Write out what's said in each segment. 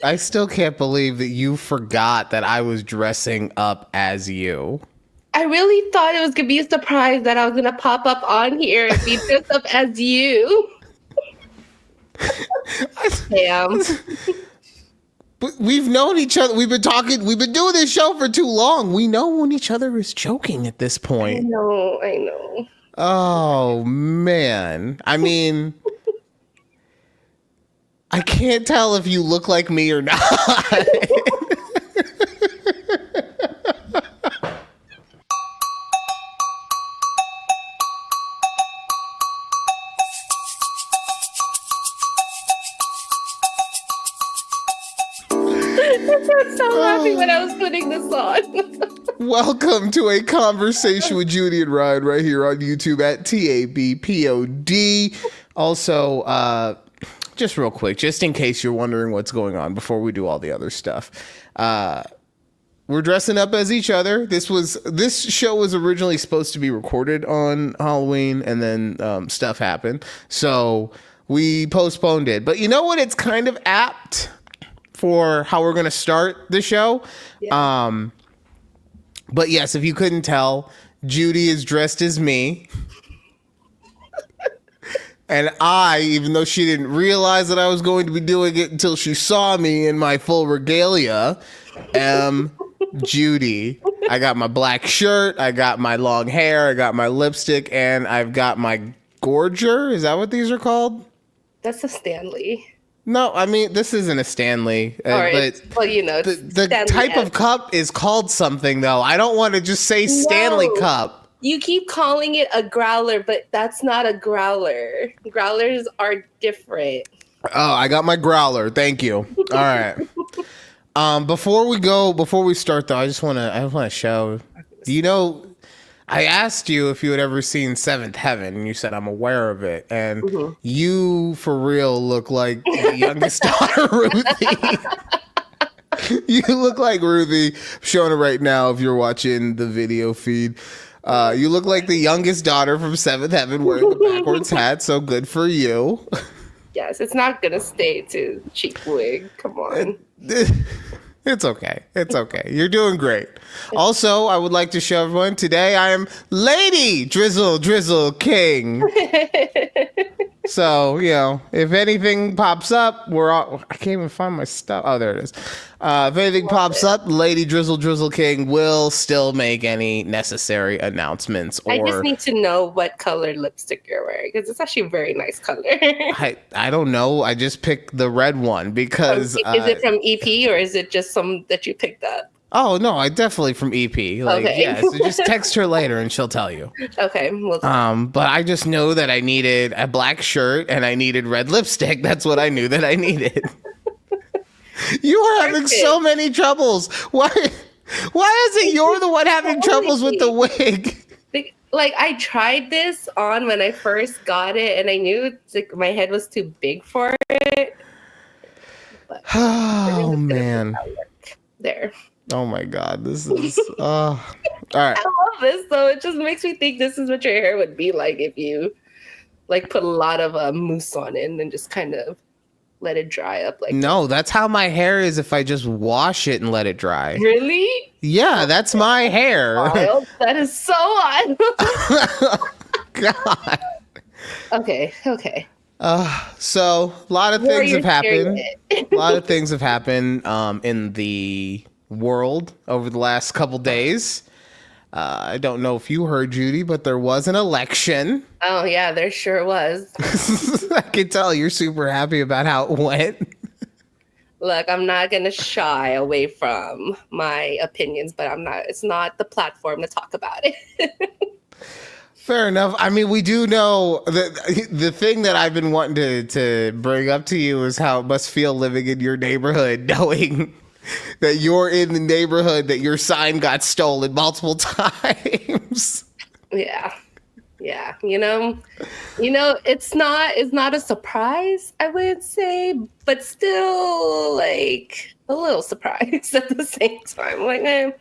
I still can't believe that you forgot that I was dressing up as you. I really thought it was going to be a surprise that I was going to pop up on here and be dressed up as you. Damn. We've known each other. We've been talking. We've been doing this show for too long. We know when each other is joking at this point. I know. Oh, man. I mean, I can't tell if you look like me or not. I was so happy when I was putting this on. Welcome to a conversation with Judy and Ryan right here on YouTube at TABPOD. Also, just real quick, just in case you're wondering what's going on before we do all the other stuff, we're dressing up as each other. This show was originally supposed to be recorded on Halloween, and then stuff happened, so we postponed it. But you know what? It's kind of apt for how we're going to start the show. Yeah. But yes, if you couldn't tell, Judy is dressed as me. And I, even though she didn't realize that I was going to be doing it until she saw me in my full regalia, am Judy. I got my black shirt, I got my long hair, I got my lipstick, and I've got my gorger. Is that what these are called? That's a Stanley. No, I mean, this isn't a Stanley. But well, you know, the type of cup is called something, though. I don't want to just say Stanley cup. You keep calling it a growler, but that's not a growler. Growlers are different. Oh, I got my growler. Thank you. All right. Before we start, though, I just want to show. You know, I asked you if you had ever seen Seventh Heaven, and you said I'm aware of it. And you, for real, look like the youngest daughter, Ruthie. You look like Ruthie. I'm showing it right now if you're watching the video feed. You look like the youngest daughter from Seventh Heaven wearing the backwards hat, so good for you. Yes, it's not going to stay to cheap wig. Come on. It's okay. It's okay. You're doing great. Also, I would like to show everyone today I am Lady Drizzle King. So, you know, if anything pops up, I can't even find my stuff. Oh, there it is. If anything pops up, Lady Drizzle King will still make any necessary announcements. I just need to know what color lipstick you're wearing, because it's actually a very nice color. I don't know. I just picked the red one because... Is it from EP or is it just some that you picked up? Oh, no, I definitely from EP. Like, okay. Yeah, so just text her later and she'll tell you. Okay. But I just know that I needed a black shirt and I needed red lipstick. That's what I knew that I needed. You are having so many troubles. Why is it you're the one having troubles with the wig? Like, I tried this on when I first got it and I knew like my head was too big for it. But oh, man. There. Oh my God, this is all right. I love this though. It just makes me think this is what your hair would be like if you like put a lot of mousse on it and then just kind of let it dry up. Like, no, that's how my hair is if I just wash it and let it dry. Really? Yeah, that's my hair. Wild. That is so odd. God. Okay. So a lot of things have happened. A lot of things have happened in the world over the last couple days. I don't know if you heard, Judy, but there was an election. Oh yeah, there sure was. I can tell you're super happy about how it went. Look, I'm not gonna shy away from my opinions, but it's not the platform to talk about it. Fair enough. I mean, we do know that the thing that I've been wanting to bring up to you is how it must feel living in your neighborhood, knowing that you're in the neighborhood that your sign got stolen multiple times. Yeah. You know, it's not a surprise, I would say, but still like a little surprised at the same time. Like, okay.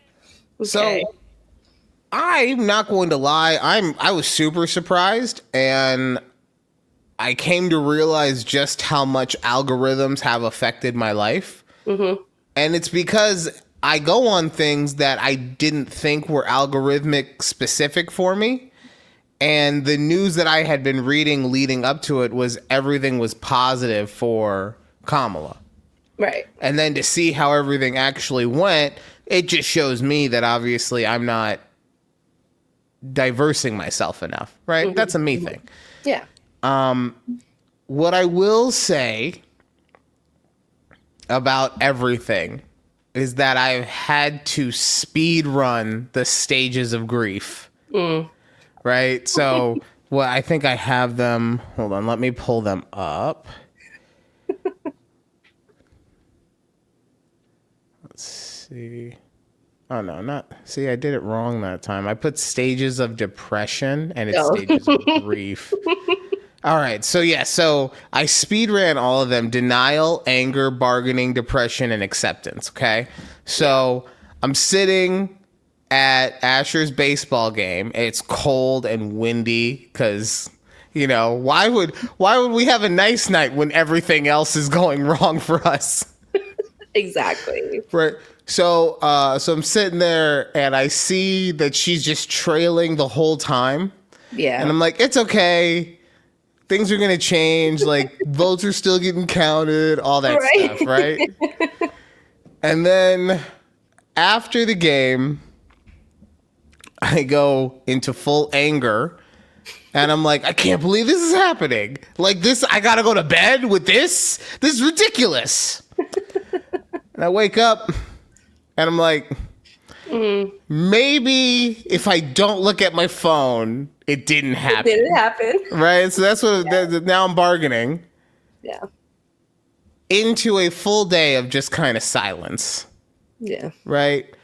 So I'm not going to lie. I was super surprised, and I came to realize just how much algorithms have affected my life. Mm-hmm. And it's because I go on things that I didn't think were algorithmic specific for me. And the news that I had been reading leading up to it was everything was positive for Kamala. Right. And then to see how everything actually went, it just shows me that obviously I'm not diversing myself enough, right? Mm-hmm. That's a me thing. Yeah. What I will say about everything is that I've had to speed run the stages of grief. Right? So, well, I think I have them. Hold on, let me pull them up. Let's see. Oh, no, not. See, I did it wrong that time. I put stages of depression and it's stages of grief. All right. So, yeah. So I speed ran all of them: denial, anger, bargaining, depression, and acceptance. Okay. So I'm sitting at Asher's baseball game. It's cold and windy because, you know, why would we have a nice night when everything else is going wrong for us? Exactly. Right. So I'm sitting there and I see that she's just trailing the whole time. Yeah. And I'm like, it's okay. Things are going to change. Like, votes are still getting counted, all that stuff, right? And then after the game, I go into full anger and I'm like, I can't believe this is happening. Like this, I gotta go to bed with this? This is ridiculous. And I wake up and I'm like, maybe if I don't look at my phone, it didn't happen. It didn't happen. Right? So that's what, now I'm bargaining. Yeah. Into a full day of just kind of silence. Yeah. Right?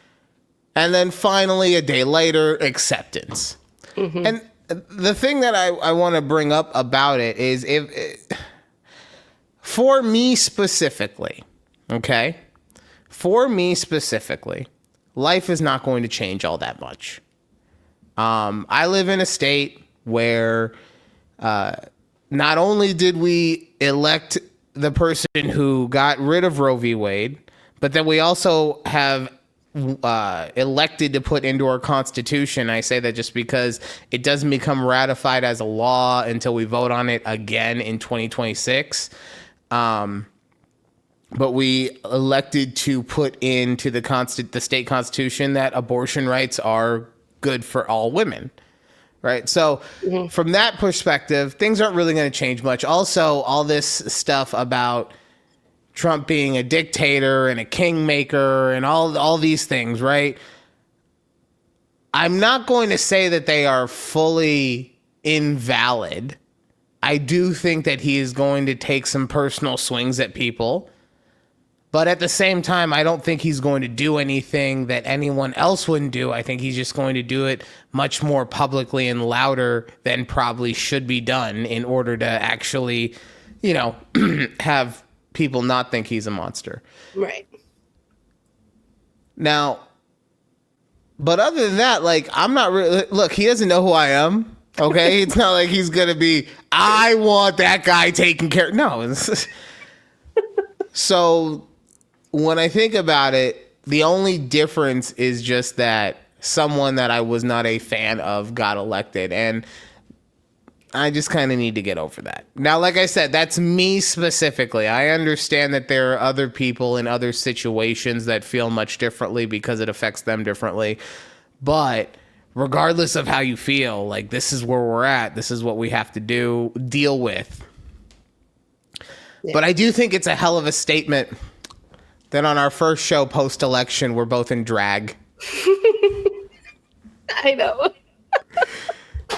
And then finally, a day later, acceptance. And the thing that I want to bring up about it is, for me specifically, okay? For me specifically, life is not going to change all that much. I live in a state where not only did we elect the person who got rid of Roe v. Wade, but then we also have elected to put into our Constitution. I say that just because it doesn't become ratified as a law until we vote on it again in 2026. But we elected to put into the state constitution that abortion rights are good for all women. Right. So from that perspective, things aren't really going to change much. Also, all this stuff about Trump being a dictator and a kingmaker and all these things, right? I'm not going to say that they are fully invalid. I do think that he is going to take some personal swings at people. But at the same time, I don't think he's going to do anything that anyone else wouldn't do. I think he's just going to do it much more publicly and louder than probably should be done in order to actually, you know, have people not think he's a monster. Right. Now, but other than that, like, I'm not really, look, he doesn't know who I am. Okay. It's not like he's going to be, I want that guy taken care of. No. So when I think about it, the only difference is just that someone that I was not a fan of got elected. And I just kind of need to get over that. Now, like I said, that's me specifically. I understand that there are other people in other situations that feel much differently because it affects them differently. But regardless of how you feel, like, this is where we're at. This is what we have to deal with. Yeah. But I do think it's a hell of a statement that on our first show post-election, we're both in drag. I know.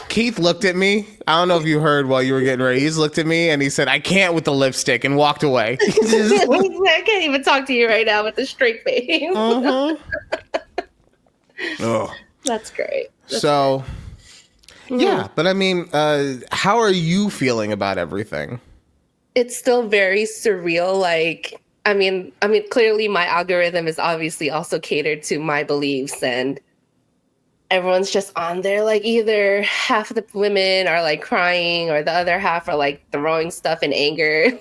Keith looked at me. I don't know if you heard while you were getting ready. He's looked at me and he said, I can't with the lipstick, and walked away. I can't even talk to you right now with a straight face. Oh. That's great. So, yeah. But I mean, how are you feeling about everything? It's still very surreal. Like, I mean, clearly my algorithm is obviously also catered to my beliefs, and everyone's just on there, like either half of the women are like crying or the other half are like throwing stuff in anger.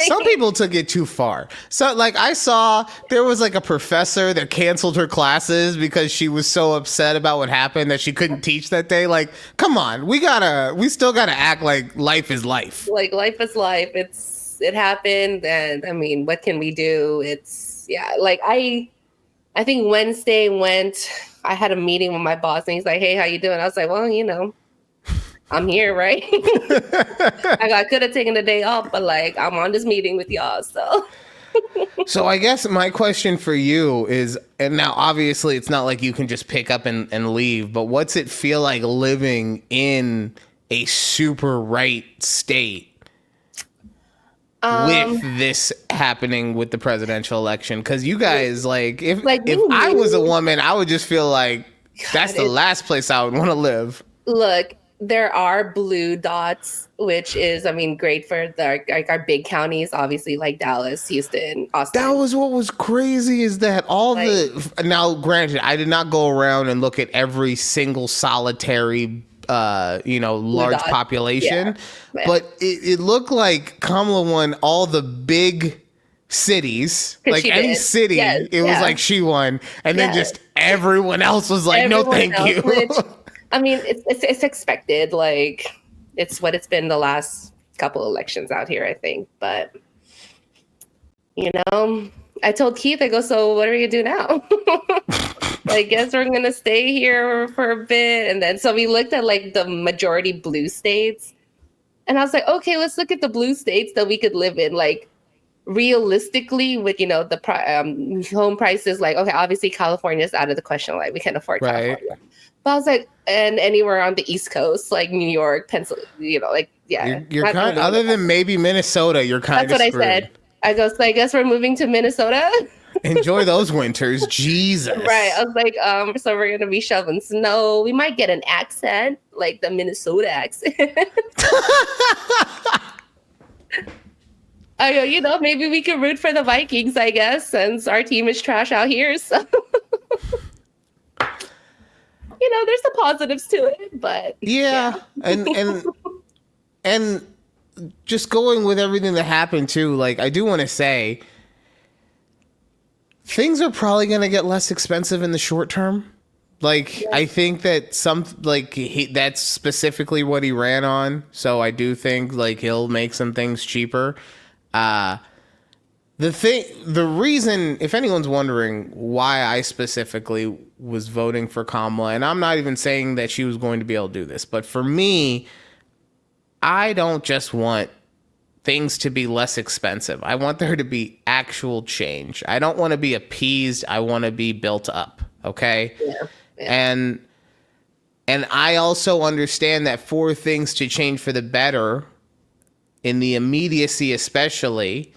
Some people took it too far. So like I saw there was like a professor that canceled her classes because she was so upset about what happened that she couldn't teach that day. Like, come on, we still gotta act like life is life. Like life is life. It happened, and I mean, what can we do? Like I think Wednesday I had a meeting with my boss and he's like, "Hey, how you doing?" I was like, "Well, I'm here, right?" I could have taken the day off, but like I'm on this meeting with y'all, so. So I guess my question for you is, and now obviously it's not like you can just pick up and leave, but what's it feel like living in a super right state with this happening with the presidential election? Because you guys, if I was a woman, I would just feel like that's the last place I would want to live. Look, there are blue dots, which is, I mean, great for our big counties, obviously, like Dallas, Houston, Austin. That was what was crazy, is that now granted, I did not go around and look at every single solitary large population, but it looked like Kamala won all the big cities, like any city. Yes, it was like she won, and then just everyone else was like, no, thank you. Which, I mean, it's expected. Like, it's what it's been the last couple elections out here, I think. But I told Keith, I go, so what are we gonna do now? I guess we're gonna stay here for a bit. And then so we looked at like the majority blue states, and I was like, okay, let's look at the blue states that we could live in, like realistically, with the home prices. Like, okay, obviously California is out of the question, like we can't afford California. But I was like, and anywhere on the East Coast, like New York, Pennsylvania, you're kind of, other than maybe Minnesota, you're kind of that's what screwed. I said. I go, so I guess we're moving to Minnesota. Enjoy those winters, Jesus. Right. I was like, so we're gonna be shoveling snow. We might get an accent, like the Minnesota accent. I go, maybe we could root for the Vikings, I guess, since our team is trash out here. So, there's the positives to it, but yeah. and just going with everything that happened too, like I do want to say, things are probably going to get less expensive in the short term. I think that that's specifically what he ran on. So I do think he'll make some things cheaper. The reason, if anyone's wondering why I specifically was voting for Kamala, and I'm not even saying that she was going to be able to do this, but for me, I don't just want things to be less expensive. I want there to be actual change. I don't want to be appeased. I want to be built up. Okay. Yeah. And I also understand that for things to change for the better, in the immediacy especially,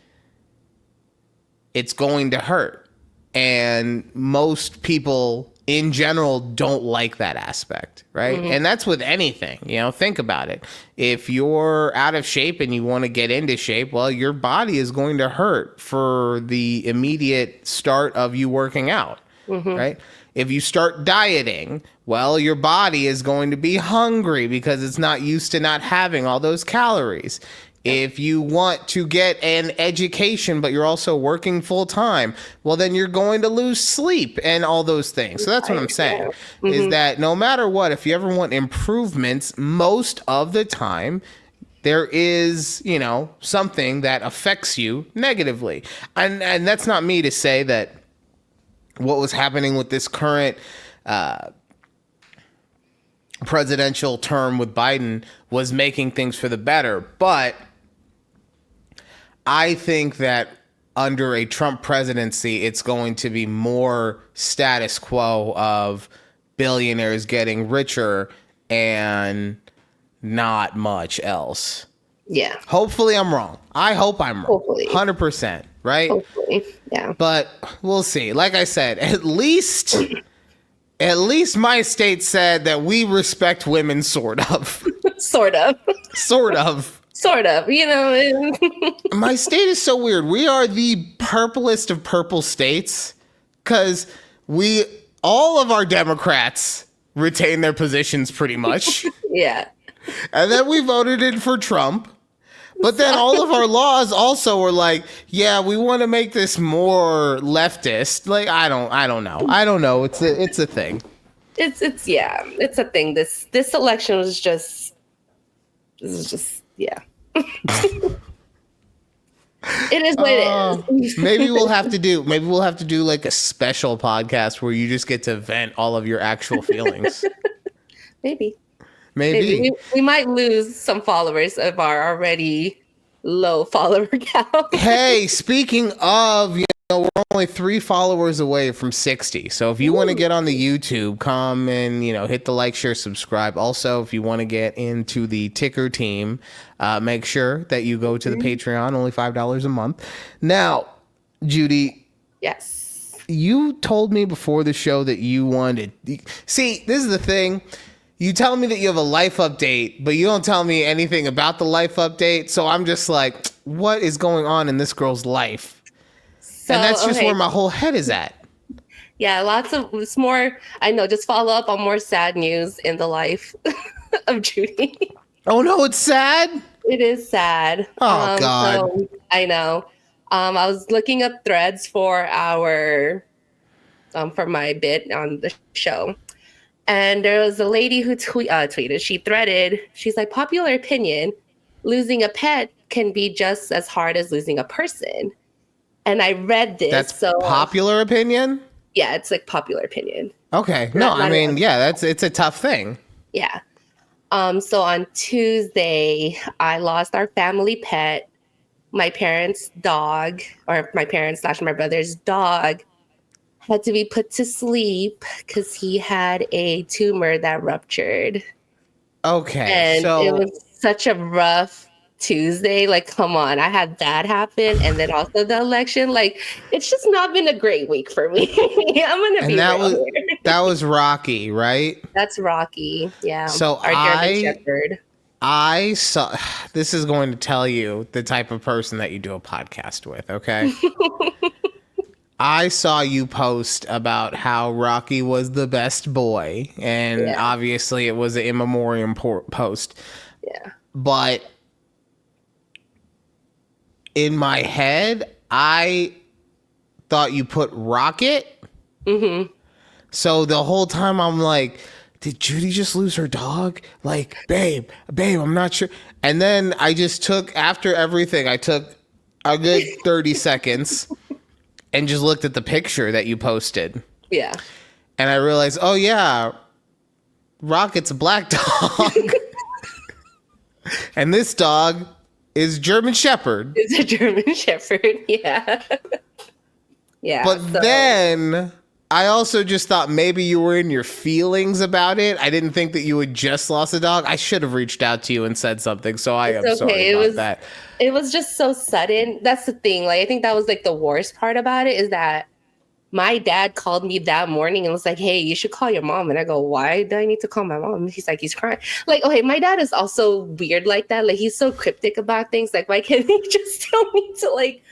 it's going to hurt. And most people in general don't like that aspect, right? Mm-hmm. And that's with anything, think about it. If you're out of shape and you want to get into shape, well, your body is going to hurt for the immediate start of you working out, right? If you start dieting, well, your body is going to be hungry because it's not used to not having all those calories. If you want to get an education, but you're also working full time, well, then you're going to lose sleep and all those things. So that's what I'm saying, is that no matter what, if you ever want improvements, most of the time there is, something that affects you negatively. And that's not me to say that what was happening with this current presidential term with Biden was making things for the better. But I think that under a Trump presidency, it's going to be more status quo of billionaires getting richer and not much else. Yeah. Hopefully I'm wrong. I hope I'm wrong. Hopefully. 100%, right? Hopefully, yeah. But we'll see. Like I said, at least my state said that we respect women, sort of. Sort of. Sort of. Sort of, My state is so weird. We are the purplest of purple states because all of our Democrats retain their positions pretty much. Yeah. And then we voted in for Trump. But then all of our laws also were like, yeah, we want to make this more leftist. Like, I don't know. It's a thing. It's a thing. This election was just yeah. It is what it is. maybe we'll have to do like a special podcast where you just get to vent all of your actual feelings. Maybe. We might lose some followers of our already low follower count. Hey, speaking of, we're only 3 followers away from 60. So if you want to get on the YouTube, come and, hit the like, share, subscribe. Also, if you want to get into the ticker team, make sure that you go to the Patreon, only $5 a month. Now, Judy. Yes. You told me before the show that you wanted. See, this is the thing. You tell me that you have a life update, but you don't tell me anything about the life update. So I'm just like, what is going on in this girl's life? So, and that's just where my whole head is at. Yeah, it's more, I know, just follow up on more sad news in the life of Judy. Oh no, it's sad? It is sad. Oh God. So, I know. I was looking up threads for for my bit on the show. And there was a lady who tweeted, she threaded, she's like, popular opinion, losing a pet can be just as hard as losing a person. And I read this. That's popular opinion? Yeah, it's like popular opinion. Okay. It's a tough thing. Yeah. So on Tuesday, I lost our family pet, my parents' dog, or my parents/my brother's dog. Had to be put to sleep because he had a tumor that ruptured. Okay. And it was such a rough Tuesday. Like, come on. I had that happen. And then also the election. Like, it's just not been a great week for me. I'm going to be real here. That was Rocky, right? That's Rocky. Yeah. So our German Shepherd. I saw, this is going to tell you the type of person that you do a podcast with, okay? I saw you post about how Rocky was the best boy, and obviously it was an in memoriam post. Yeah. But in my head, I thought you put Rocket. Mm-hmm. So the whole time I'm like, did Judy just lose her dog? Like, babe, I'm not sure. And then I just took, after everything, I took a good 30 seconds. And just looked at the picture that you posted. Yeah. And I realized, oh yeah, Rocket's a black dog. And this dog is German Shepherd. It's a German Shepherd, yeah. Yeah. But then I also just thought maybe you were in your feelings about it. I didn't think that you had just lost a dog. I should have reached out to you and said something. So I am sorry about that. It was just so sudden. That's the thing. Like, I think that was like the worst part about it is that my dad called me that morning and was like, hey, you should call your mom. And I go, why do I need to call my mom? He's like, he's crying. Like, okay, my dad is also weird like that. Like, he's so cryptic about things. Like, why can't he just tell me to like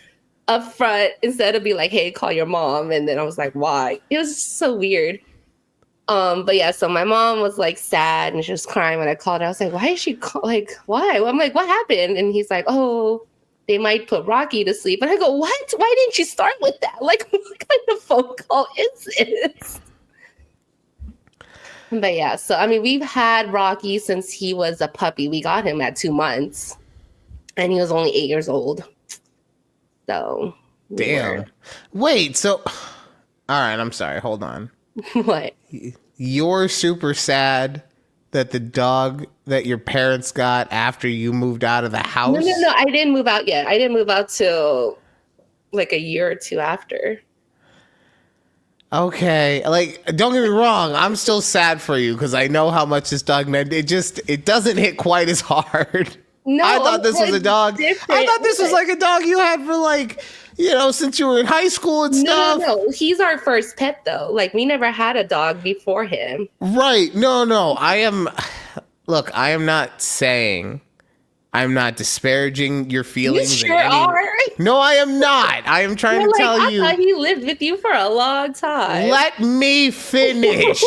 upfront instead of be like, hey, call your mom? And then I was like, why? It was just so weird. But yeah, so my mom was like sad and she was crying when I called her. I was like, why is she why? I'm like, what happened? And he's like, oh, they might put Rocky to sleep. And I go, what? Why didn't you start with that? Like, what kind of phone call is this? But yeah, so I mean, we've had Rocky since he was a puppy. We got him at 2 months and he was only 8 years old. So. Damn. Wait, so, all right, I'm sorry. Hold on. What? You're super sad that the dog that your parents got after you moved out of the house? No. I didn't move out yet. I didn't move out till like a year or two after. Okay. Like, don't get me wrong. I'm still sad for you because I know how much this dog meant. It doesn't hit quite as hard. No, I thought this was a dog. I thought this was like a dog you had for like, since you were in high school and stuff. No. He's our first pet though. Like, we never had a dog before him. Right. No. Look, I am not saying, I'm not disparaging your feelings. You sure are. No, I am not. I am trying to tell you. I thought he lived with you for a long time. Let me finish.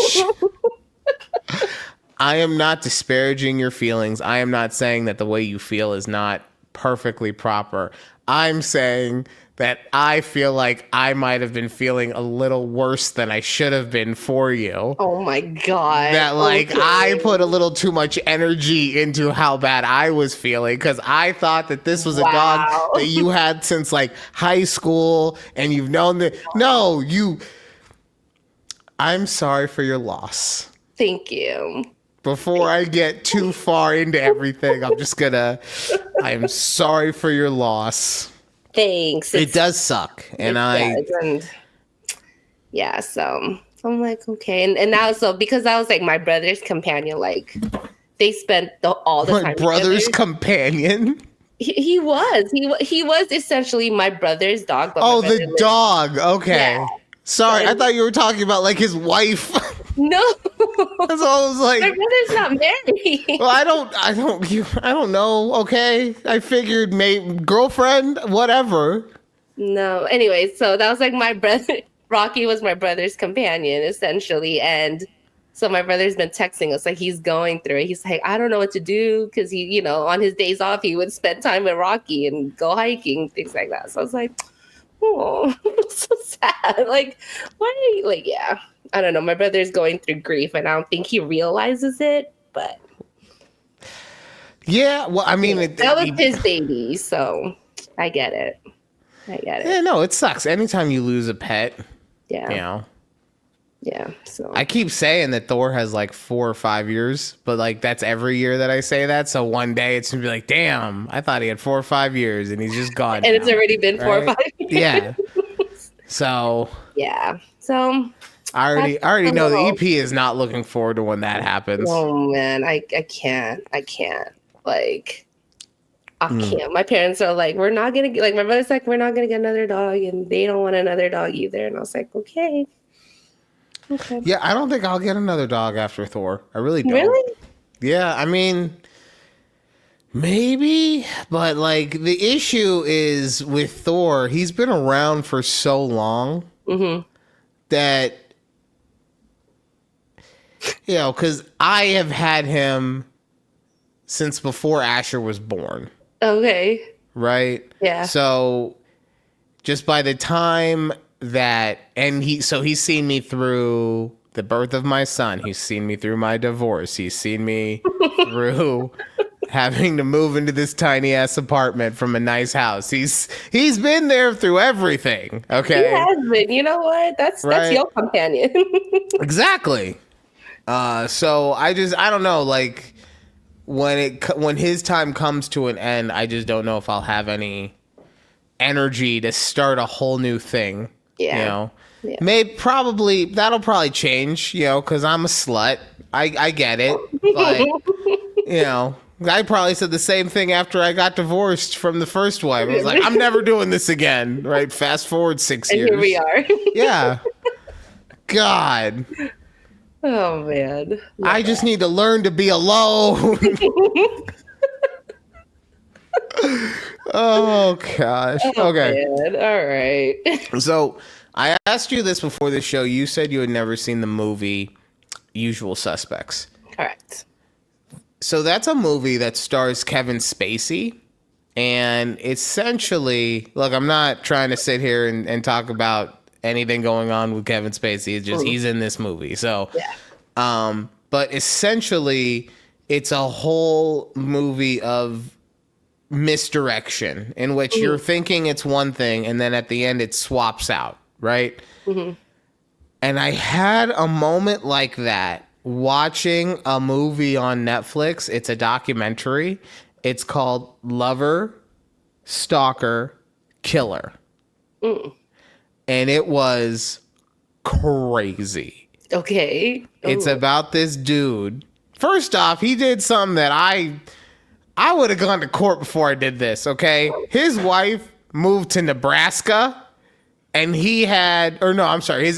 I am not disparaging your feelings. I am not saying that the way you feel is not perfectly proper. I'm saying that I feel like I might have been feeling a little worse than I should have been for you. Oh my God. That like Okay. I put a little too much energy into how bad I was feeling because I thought that this was a dog Wow. that you had since like high school and you've known that. No, I'm sorry for your loss. Thank you. Before I get too far into everything, I am sorry for your loss. Thanks. It does suck. And yeah, so I'm like, okay. And now, so because I was like my brother's companion, like they spent all the time. My brother's together. companion? He was essentially my brother's dog. But Oh, my brother the lived- dog. Okay. Yeah. Sorry, I thought you were talking about like his wife. No. That's all I was like. My brother's not married. Well, I don't know. Okay. I figured girlfriend, whatever. No. Anyway, so that was like my brother. Rocky was my brother's companion, essentially. And so my brother's been texting us like he's going through it. He's like, I don't know what to do because he, you know, on his days off, he would spend time with Rocky and go hiking, things like that. So I was like, oh, so sad. Like, why are you like, yeah. I don't know. My brother's going through grief and I don't think he realizes it, but Yeah, well, I mean, that was his baby, so I get it. Yeah, no, it sucks. Anytime you lose a pet, Yeah. you know. Yeah. So I keep saying that Thor has like 4 or 5 years, but like that's every year that I say that. So one day it's gonna be like, damn, I thought he had 4 or 5 years and he's just gone. and it's now, already been 4 or right? 5 years. Yeah. So Yeah. So I already know the little- EP is not looking forward to when that happens. oh man, I can't. Like I can't. My parents are like, we're not gonna get like my brother's like, we're not gonna get another dog, and they don't want another dog either. And I was like, okay. Okay. Yeah, I don't think I'll get another dog after Thor. I really don't. Really? Yeah, I mean, maybe, but like the issue is with Thor, he's been around for so long that, you know, because I have had him since before Asher was born, Okay. right? Yeah. So just by the time that, and he's seen me through the birth of my son. He's seen me through my divorce. He's seen me through having to move into this tiny ass apartment from a nice house. He's been there through everything. Okay. He has been. You know what? That's your companion. Exactly. So I don't know. Like when his time comes to an end, I just don't know if I'll have any energy to start a whole new thing. Yeah. You know. Yeah. That'll probably change, you know, because I'm a slut. I get it. But, you know, I probably said the same thing after I got divorced from the first wife. I was like, I'm never doing this again. Right? Fast forward 6 years. And here we are. Yeah. God. Oh, man. I just need to learn to be alone. Oh, gosh. Okay. Man. All right. So I asked you this before the show. You said you had never seen the movie Usual Suspects. Correct. So that's a movie that stars Kevin Spacey. And essentially, look, I'm not trying to sit here and talk about anything going on with Kevin Spacey. It's just he's in this movie. So, Yeah. but essentially, it's a whole movie of misdirection in which you're thinking it's one thing and then at the end it swaps out, right? And I had a moment like that watching a movie on Netflix. It's a documentary. It's called Lover, Stalker, Killer. And it was crazy. Okay. It's about this dude. First off, he did something that I would have gone to court before I did this, okay? His wife moved to Nebraska and his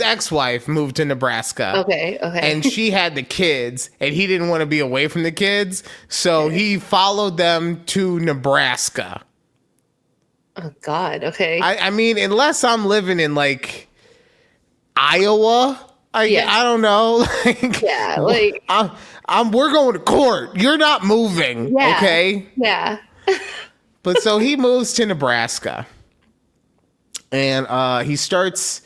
ex-wife moved to Nebraska. Okay. And she had the kids and he didn't want to be away from the kids. So he followed them to Nebraska. Oh, God. Okay. I mean, unless I'm living in like Iowa I don't know. Like, Yeah, like we're going to court. You're not moving. yeah, Okay. yeah. But so he moves to Nebraska, and he starts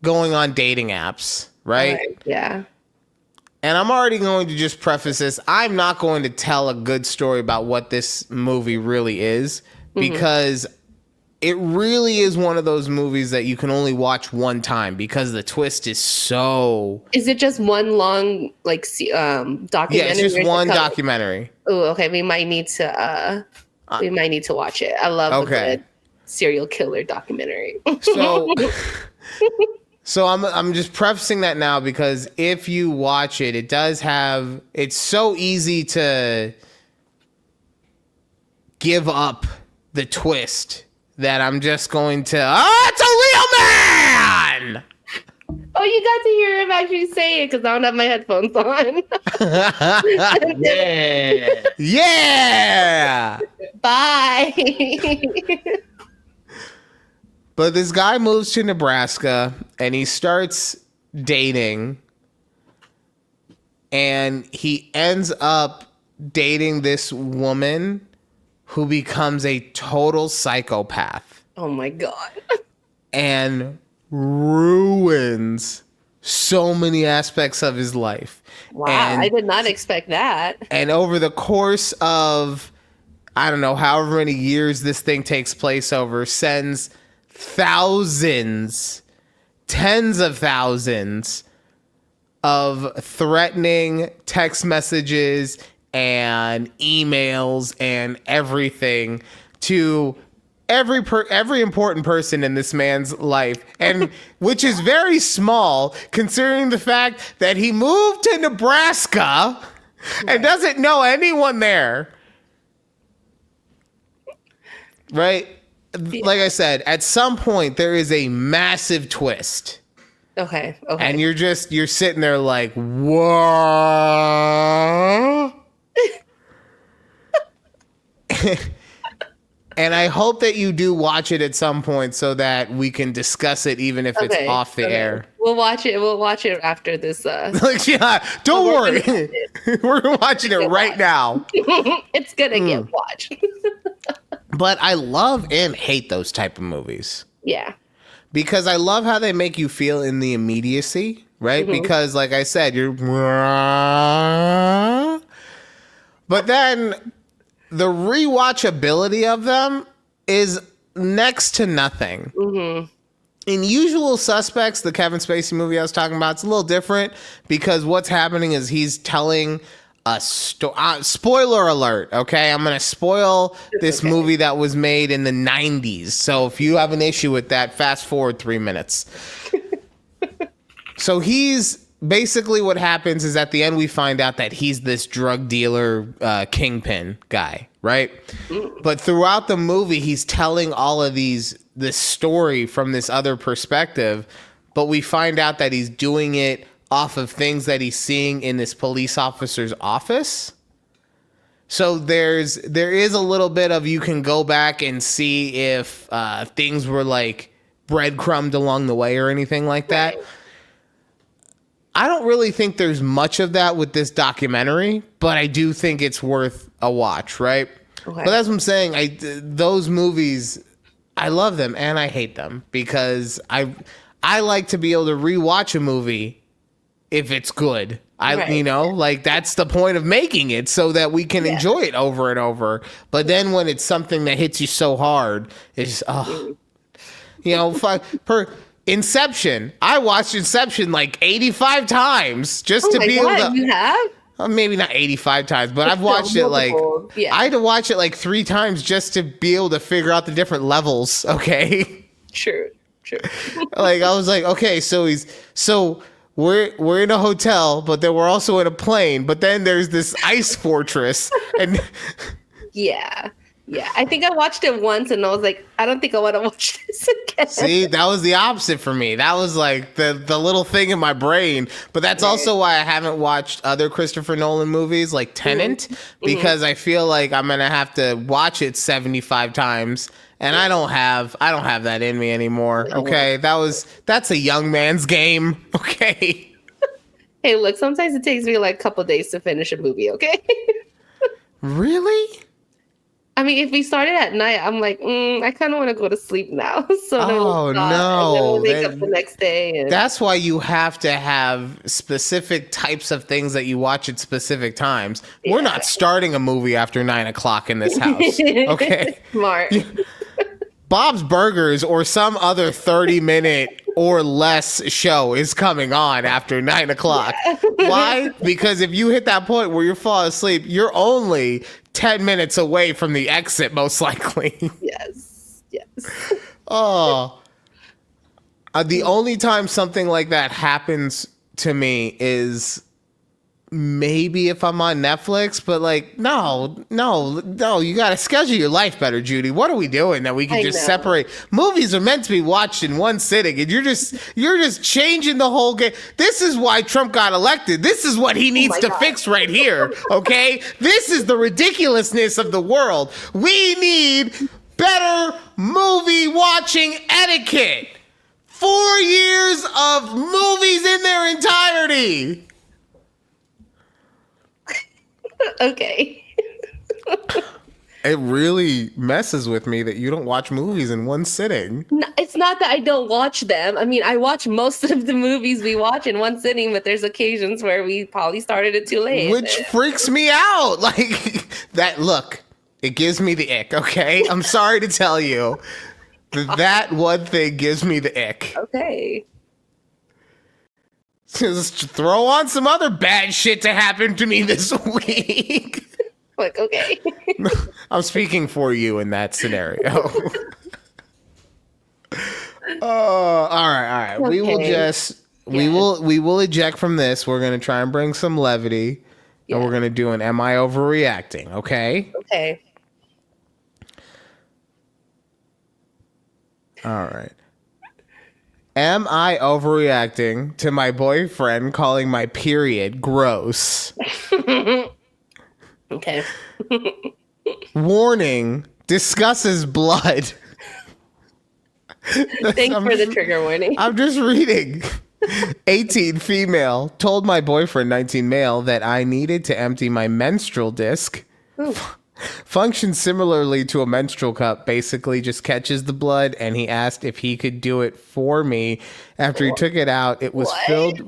going on dating apps, right? Yeah. And I'm already going to just preface this. I'm not going to tell a good story about what this movie really is, because it really is one of those movies that you can only watch one time because the twist is so... Is it just one long documentary? Yeah, it's just one documentary. Oh, okay. We might need to watch it. I love a good serial killer documentary. So I'm just prefacing that now, because if you watch it, it's so easy to give up the twist that I'm just going to, it's a real man! Oh, you got to hear him actually say it, because I don't have my headphones on. Yeah. Yeah. Bye. But this guy moves to Nebraska and he starts dating, and he ends up dating this woman who becomes a total psychopath. Oh my God. And ruins so many aspects of his life. Wow, and, I did not expect that. And over the course of, I don't know, however many years this thing takes place over, sends thousands, tens of thousands of threatening text messages and emails and everything to every important person in this man's life, and which is very small considering the fact that he moved to Nebraska and doesn't know anyone there. Right? Yeah. Like I said, at some point there is a massive twist. Okay. And you're sitting there like, what? And I hope that you do watch it at some point so that we can discuss it, even if it's off the air. We'll watch it. We'll watch it after this. Yeah, don't worry. We're watching it right now. It's gonna get watched. But I love and hate those type of movies. Yeah. Because I love how they make you feel in the immediacy, right? Because, like I said, you're... But then the rewatchability of them is next to nothing. In Usual Suspects, the Kevin Spacey movie I was talking about, it's a little different because what's happening is he's telling a spoiler alert, okay? I'm going to spoil this movie that was made in the 90s. So if you have an issue with that, fast forward 3 minutes. So he's... Basically what happens is at the end we find out that he's this drug dealer kingpin guy, right? But throughout the movie he's telling all of this story from this other perspective, but we find out that he's doing it off of things that he's seeing in this police officer's office. So there is a little bit of, you can go back and see if things were like breadcrumbed along the way or anything like that. I don't really think there's much of that with this documentary, but I do think it's worth a watch, right? Okay. But that's what I'm saying. Those movies, I love them and I hate them because I like to be able to rewatch a movie if it's good. You know, like that's the point of making it, so that we can enjoy it over and over. But then when it's something that hits you so hard, it's you know, Inception. I watched Inception like 85 times just to be able to... You have? Maybe not 85 times, but I've watched it like... I had to watch it like 3 times just to be able to figure out the different levels, okay? True. Like, I was like, okay, so we're in a hotel, but then we're also in a plane, but then there's this ice fortress, and... Yeah. Yeah, I think I watched it once and I was like, I don't think I want to watch this again. See, that was the opposite for me. That was like the little thing in my brain. But that's also why I haven't watched other Christopher Nolan movies like Tenet, because I feel like I'm gonna have to watch it 75 times. And I don't have that in me anymore. Okay. That's a young man's game. Okay. Hey, look, sometimes it takes me like a couple days to finish a movie, okay? Really? I mean, if we started at night, I'm like, I kind of want to go to sleep now. So then we'll stop, and then we'll wake up the next day. And... That's why you have to have specific types of things that you watch at specific times. Yeah. We're not starting a movie after 9 o'clock in this house. Okay. Smart. Bob's Burgers or some other 30-minute or less show is coming on after 9 o'clock. Yeah. Why? Because if you hit that point where you're falling asleep, you're only 10 minutes away from the exit, most likely. Yes. Oh. The only time something like that happens to me is maybe if I'm on Netflix, but like, no, you got to schedule your life better, Judy. What are we doing that we can just separate? Movies are meant to be watched in one sitting, and you're just changing the whole game. This is why Trump got elected. This is what he needs to fix right here. Okay. This is the ridiculousness of the world. We need better movie watching etiquette. 4 years of movies in their entirety. Okay. It really messes with me that you don't watch movies in one sitting. No, it's not that I don't watch them. I mean, I watch most of the movies we watch in one sitting, but there's occasions where we probably started it too late. Which freaks me out. Like that, look, it gives me the ick, okay? I'm sorry to tell you. That one thing gives me the ick. Okay. Just throw on some other bad shit to happen to me this week. Like, okay. I'm speaking for you in that scenario. All right. Okay. We will eject from this. We're gonna try and bring some levity, and we're gonna do an "Am I overreacting?" Okay. Okay. All right. Am I overreacting to my boyfriend calling my period gross? Okay. Warning, discusses blood. Thanks for the trigger warning. I'm just reading. 18 female told my boyfriend 19 male that I needed to empty my menstrual disc. Ooh. Functions similarly to a menstrual cup, basically just catches the blood, and he asked if he could do it for me. After he took it out, it was filled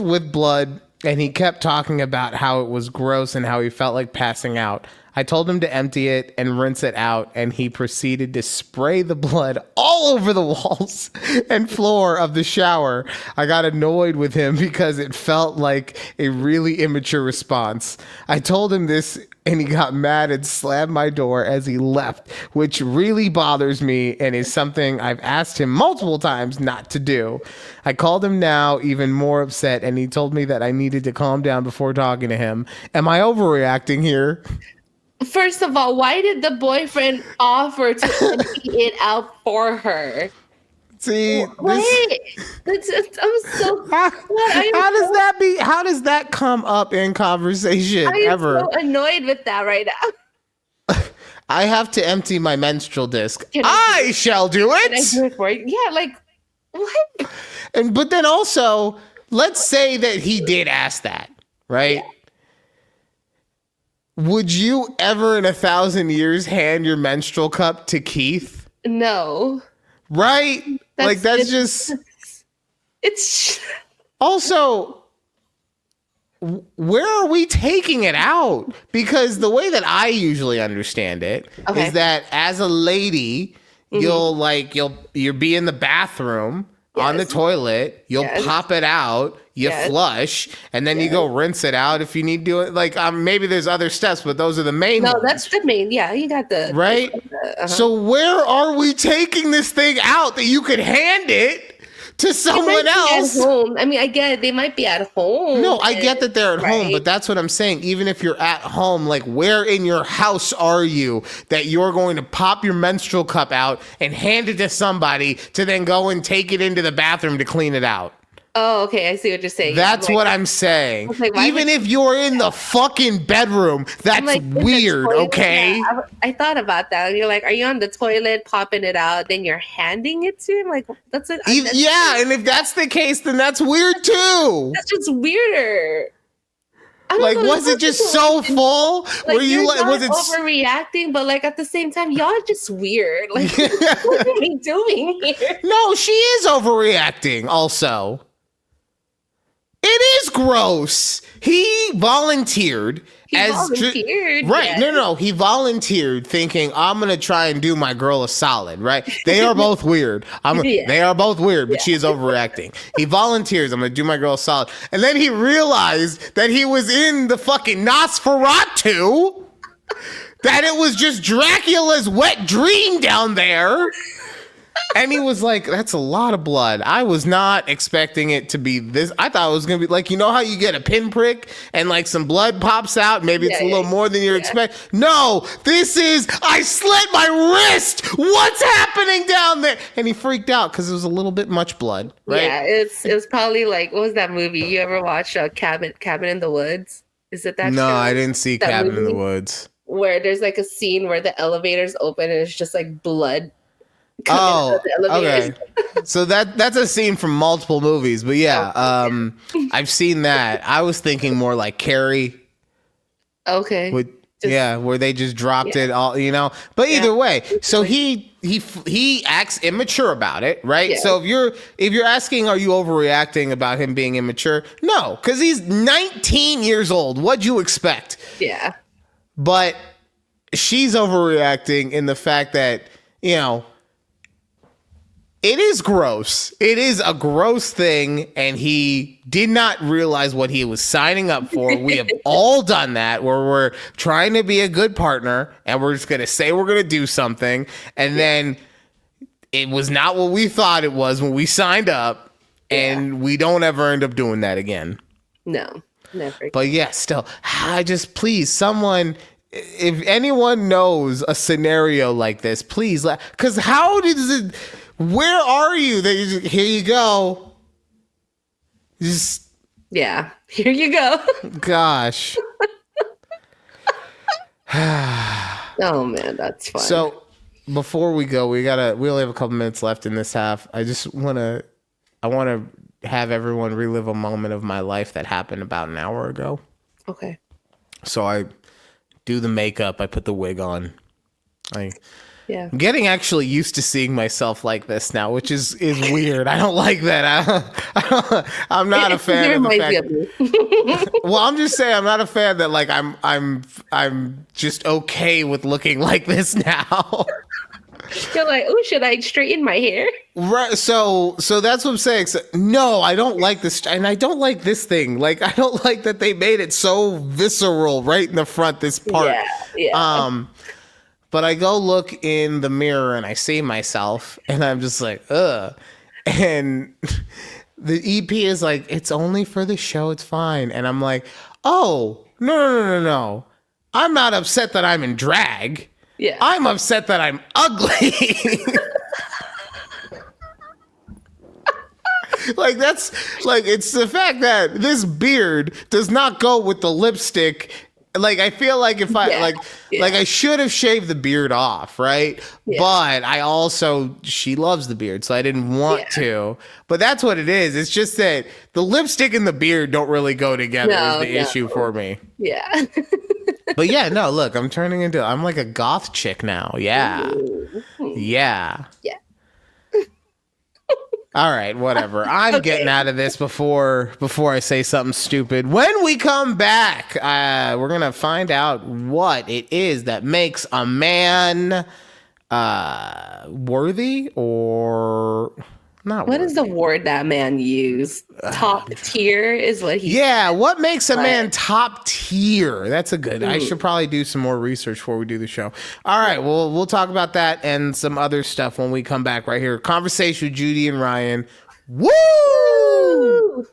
with blood, and he kept talking about how it was gross and how he felt like passing out. I told him to empty it and rinse it out, and he proceeded to spray the blood all over the walls and floor of the shower. I got annoyed with him because it felt like a really immature response. I told him this, and he got mad and slammed my door as he left, which really bothers me and is something I've asked him multiple times not to do. I called him now, even more upset, and he told me that I needed to calm down before talking to him. Am I overreacting here? First of all, why did the boyfriend offer to empty it out for her? See, I'm so. How does that come up in conversation ever? I'm so annoyed with that right now. I have to empty my menstrual disc. I shall do it. Can I do it for you? Yeah, like what? But then also, let's say that he did ask that, right? Yeah. Would you ever in 1,000 years hand your menstrual cup to Keith? No. Right? That's just... It's... Also, where are we taking it out? Because the way that I usually understand it is that as a lady, you'll be in the bathroom on the toilet, you'll pop it out, you flush, and then you go rinse it out if you need to. Like maybe there's other steps, but those are the main ones. No, that's the main. Yeah, you got the right. So where are we taking this thing out that you could hand it to someone else. At home. I mean, I get it. They might be at home. No, I get that they're at home, but that's what I'm saying. Even if you're at home, like, where in your house are you that you're going to pop your menstrual cup out and hand it to somebody to then go and take it into the bathroom to clean it out? Oh, okay. I see what you're saying. That's what I'm saying. Like, even if you're in the fucking bedroom, that's like, weird, okay? Yeah, I thought about that. And you're like, are you on the toilet popping it out? Then you're handing it to him? Like, that's it. Yeah, and if that's the case, then that's weird too. That's just weirder. Like, was it just so full? Like, were you like, was it overreacting? But like at the same time, y'all are just weird. Like, what are we doing here? No, she is overreacting also. It is gross. He volunteered. Right. Yes. No. He volunteered thinking, I'm going to try and do my girl a solid, right? They are both weird. They are both weird, but she is overreacting. He volunteers, I'm going to do my girl a solid. And then he realized that he was in the fucking Nosferatu, that it was just Dracula's wet dream down there. And he was like, that's a lot of blood. I was not expecting it to be this. I thought it was going to be like, you know how you get a pinprick and like some blood pops out? Maybe it's a little more than you expect. No, this is, I slit my wrist. What's happening down there? And he freaked out because it was a little bit much blood, right? Yeah, it was probably like, what was that movie? You ever watch Cabin in the Woods? Is it that No, show? I didn't see Cabin in the Woods. Where there's like a scene where the elevator's open and it's just like blood. Oh, okay. So that's a scene from multiple movies, but I've seen that. I was thinking more like Carrie. Okay. Where they just dropped it all, you know. But either way, so he acts immature about it, right? Yeah. So if you're asking, are you overreacting about him being immature? No, because he's 19 years old. What'd you expect? Yeah. But she's overreacting in the fact that, you know, it is gross. It is a gross thing, and he did not realize what he was signing up for. We have all done that, where we're trying to be a good partner, and we're just going to say we're going to do something, and then it was not what we thought it was when we signed up, and we don't ever end up doing that again. No, never. But still, I just, please, someone... If anyone knows a scenario like this, please, because how does it... Where are you? Here you go. Just here you go. Gosh. Oh man, that's fun. So before we go, we only have a couple minutes left in this half. I want to have everyone relive a moment of my life that happened about an hour ago. Okay. So I do the makeup. I put the wig on. Yeah. I'm getting actually used to seeing myself like this now, which is weird. I don't like that. I'm not a fan of the fact. Well, I'm just saying I'm not a fan that like I'm just okay with looking like this now. You're like, oh, should I straighten my hair? Right. So that's what I'm saying. So, no, I don't like this, and I don't like this thing. Like, I don't like that they made it so visceral right in the front. This part. Yeah. But I go look in the mirror and I see myself and I'm just like, ugh. And the EP is like, it's only for the show. It's fine. And I'm like, oh, no. I'm not upset that I'm in drag. Yeah. I'm upset that I'm ugly. Like, that's like, it's the fact that this beard does not go with the lipstick. Like, I feel like if I like I should have shaved the beard off, right? Yeah. But she loves the beard, so I didn't want to. But that's what it is. It's just that the lipstick and the beard don't really go together is the issue for me. Yeah. But look, I'm like a goth chick now. Yeah. Mm-hmm. Yeah. Yeah. All right, whatever. I'm getting out of this before I say something stupid. When we come back, we're going to find out what it is that makes a man worthy or not worthy. What is the word that man used? Top tier is what he said. What makes a man top tier? That's a good. I should probably do some more research before we do the show. All right, we'll talk about that and some other stuff when we come back right here. Conversation with Judy and Ryan. Woo! Woo!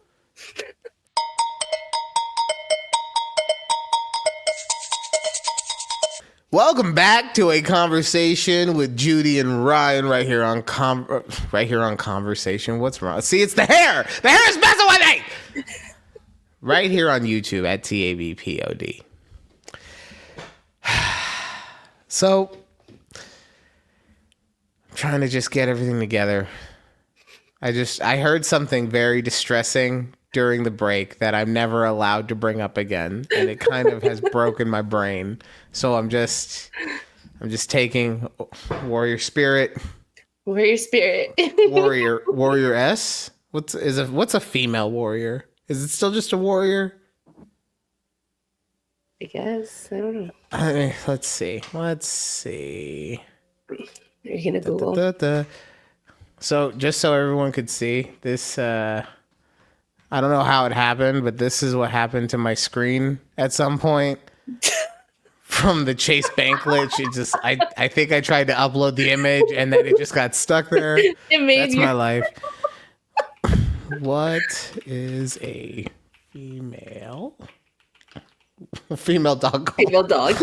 Welcome back to a conversation with Judy and Ryan right here on Conversation. What's wrong? See, it's the hair. The hair is messing with me. Right here on YouTube at takeabreathpod. So, I'm trying to just get everything together. I heard something very distressing during the break that I'm never allowed to bring up again, and it kind of has broken my brain. So I'm just taking warrior spirit. Warrior spirit. warrior S. What's a female warrior? Is it still just a warrior? I guess. I don't know. Let's see. You're gonna Google. So just so everyone could see this, I don't know how it happened, but this is what happened to my screen at some point from the Chase Bank glitch. It just, I think I tried to upload the image and then it just got stuck there. That's my life. What is a female dog? Female dog.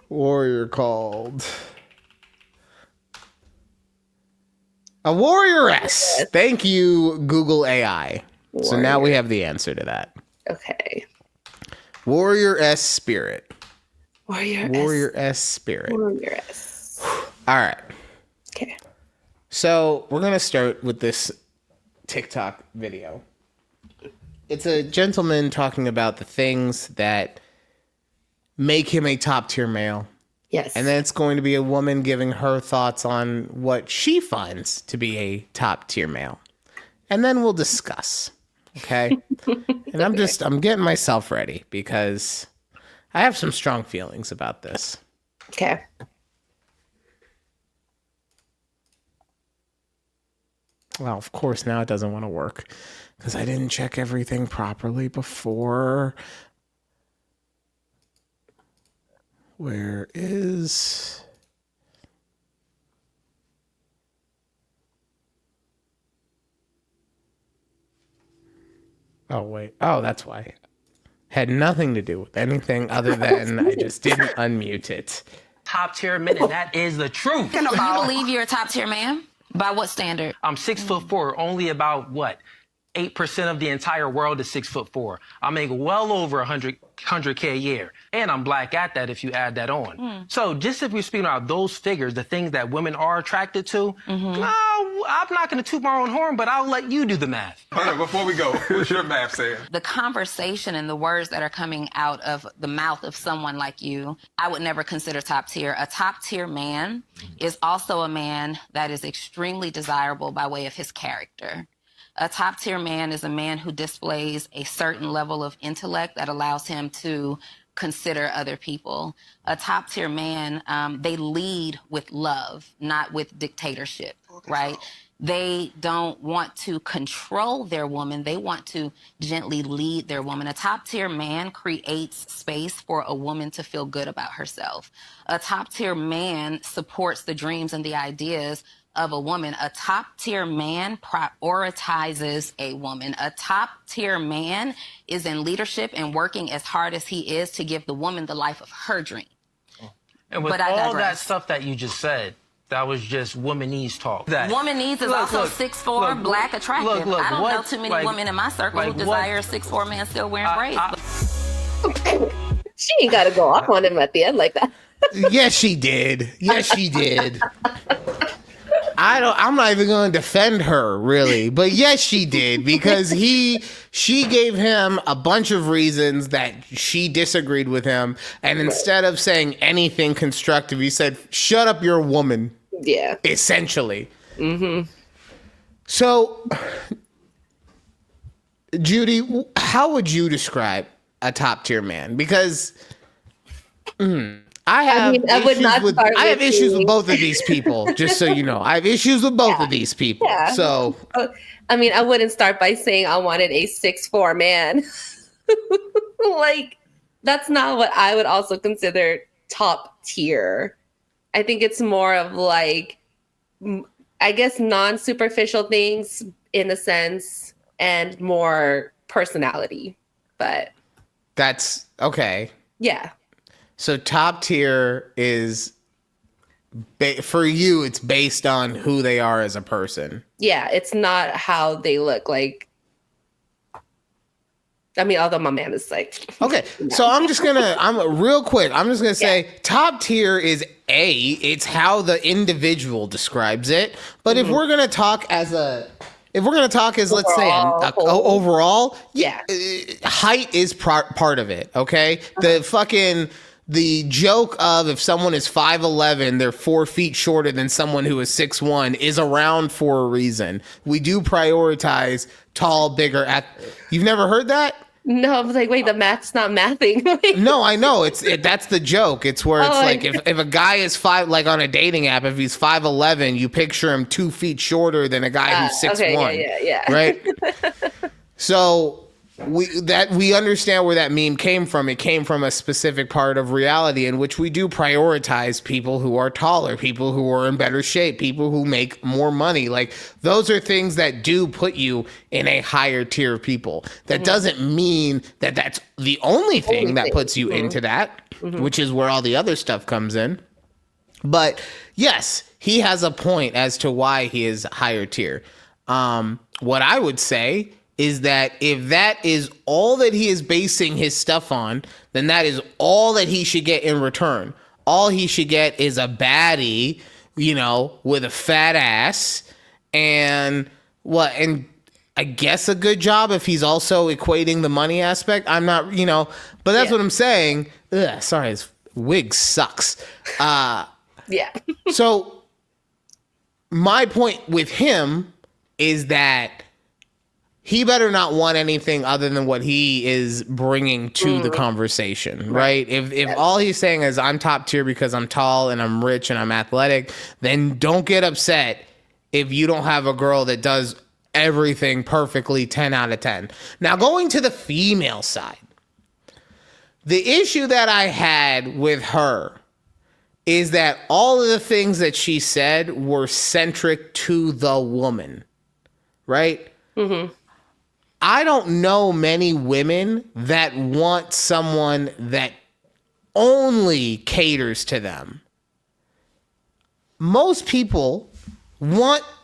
Warrior called. A warrioress. Thank you, Google AI. Warrior. So now we have the answer to that. Okay. Warrior-S spirit. Warrior-S spirit. Warrior-S. All right. Okay. So we're going to start with this TikTok video. It's a gentleman talking about the things that make him a top tier male. Yes. And then it's going to be a woman giving her thoughts on what she finds to be a top tier male. And then we'll discuss. Okay? And I'm getting myself ready because I have some strong feelings about this. Okay. Well, of course, now it doesn't want to work because I didn't check everything properly before. Where is... Oh, wait. Oh, that's why. Had nothing to do with anything other than I just didn't unmute it. Top tier men, and that is the truth. Do you believe you're a top tier man? By what standard? I'm 6'4", only about, 8% of the entire world is 6'4". I make well over 100K a year. And I'm black at that if you add that on. So just if we're speaking about those figures, the things that women are attracted to, no, I'm not going to toot my own horn, but I'll let you do the math. Hold on, before we go, what's your math saying? The conversation and the words that are coming out of the mouth of someone like you, I would never consider top tier. A top tier man is also a man that is extremely desirable by way of his character. A top tier man is a man who displays a certain level of intellect that allows him to consider other people. A top tier man, they lead with love, not with dictatorship, right? They don't want to control their woman. They want to gently lead their woman. A top tier man creates space for a woman to feel good about herself. A top tier man supports the dreams and the ideas of a woman. A top tier man prioritizes a woman. A top tier man is in leadership and working as hard as he is to give the woman the life of her dream. And with all that stuff that you just said, that was just womanese talk. Womanese is also 6'4", black, attractive. I don't know too many women in my circle who desire a 6'4" man still wearing braids. She ain't got to go off on him at the end like that. Yes, she did. I'm not even going to defend her, really. But yes, she did, because she gave him a bunch of reasons that she disagreed with him. And instead of saying anything constructive, he said, shut up, you're a woman. Yeah. Essentially. Mm-hmm. So, Judy, how would you describe a top tier man? Because... I have issues with both of these people, just so you know. I have issues with both of these people. Yeah. So, I mean, I wouldn't start by saying I wanted a 6'4" man. Like, that's not what I would also consider top tier. I think it's more of like I guess, non-superficial things in a sense and more personality. But That's okay. yeah. So top tier is for you, it's based on who they are as a person. Yeah, it's not how they look like. I mean, although my man is like, Okay, so I'm just gonna say top tier is it's how the individual describes it. But if we're gonna talk as let's say overall, Yeah. height is part of it. Okay, the joke of if someone is 5'11", they're 4 feet shorter than someone who is 6'1" is around for a reason. We do prioritize tall, bigger. You've never heard that? No, I was like, wait, the math's not mathing. No, I know. That's the joke. It's where it's like if a guy is like on a dating app, if he's 5'11", you picture him 2 feet shorter than a guy who's 6'1". Yeah. Right? So we understand where that meme came from. It came from a specific part of reality in which we do prioritize people who are taller, people who are in better shape, people who make more money. Like those are things that do put you in a higher tier of people. That doesn't mean that that's the only thing that puts you into that, which is where all the other stuff comes in. But yes, he has a point as to why he is higher tier. What I would say is that if that is all that he is basing his stuff on, then that is all that he should get in return. All he should get is a baddie, with a fat ass and I guess a good job if he's also equating the money aspect. I'm not, but that's what I'm saying. Ugh, sorry, his wig sucks. Yeah. So my point with him is that he better not want anything other than what he is bringing to the conversation, right? If all he's saying is I'm top tier because I'm tall and I'm rich and I'm athletic, then don't get upset if you don't have a girl that does everything perfectly 10 out of 10. Now, going to the female side, the issue that I had with her is that all of the things that she said were centric to the woman, right? Mm-hmm. I don't know many women that want someone that only caters to them. Most people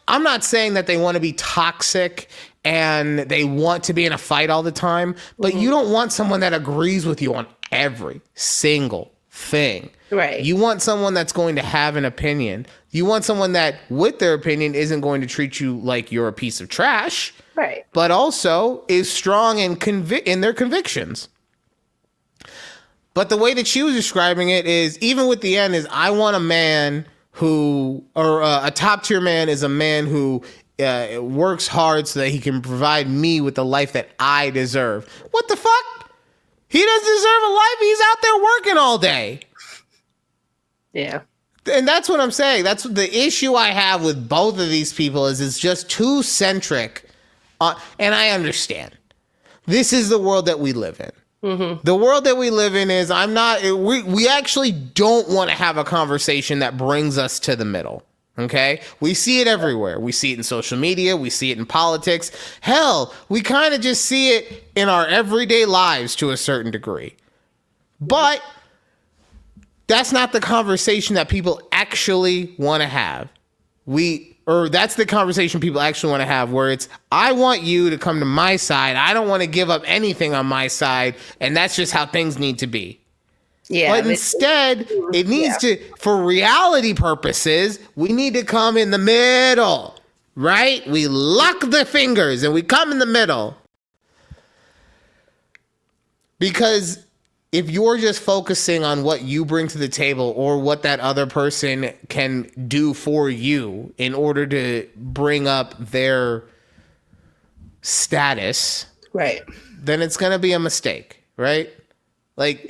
I'm not saying that they want to be toxic and they want to be in a fight all the time, but you don't want someone that agrees with you on every single thing. Right. You want someone that's going to have an opinion. You want someone that, with their opinion, isn't going to treat you like you're a piece of trash. Right. But also is strong in their convictions. But the way that she was describing it is, even with the end, is I want a man a top tier man is a man who works hard so that he can provide me with the life that I deserve. What the fuck? He doesn't deserve a life. He's out there working all day. Yeah. And that's what I'm saying. That's the issue I have with both of these people is it's just too centric. And I understand. This is the world that we live in. Mm-hmm. The world that we live in is we actually don't want to have a conversation that brings us to the middle. Okay? We see it everywhere. We see it in social media. We see it in politics. Hell, we kind of just see it in our everyday lives to a certain degree. But that's not the conversation that people actually want to have. That's the conversation people actually want to have, where it's, I want you to come to my side. I don't want to give up anything on my side. And that's just how things need to be. Yeah. But instead, it needs to, for reality purposes, we need to come in the middle, right? We lock the fingers and we come in the middle. Because if you're just focusing on what you bring to the table or what that other person can do for you in order to bring up their status, right, then it's going to be a mistake, right? Like,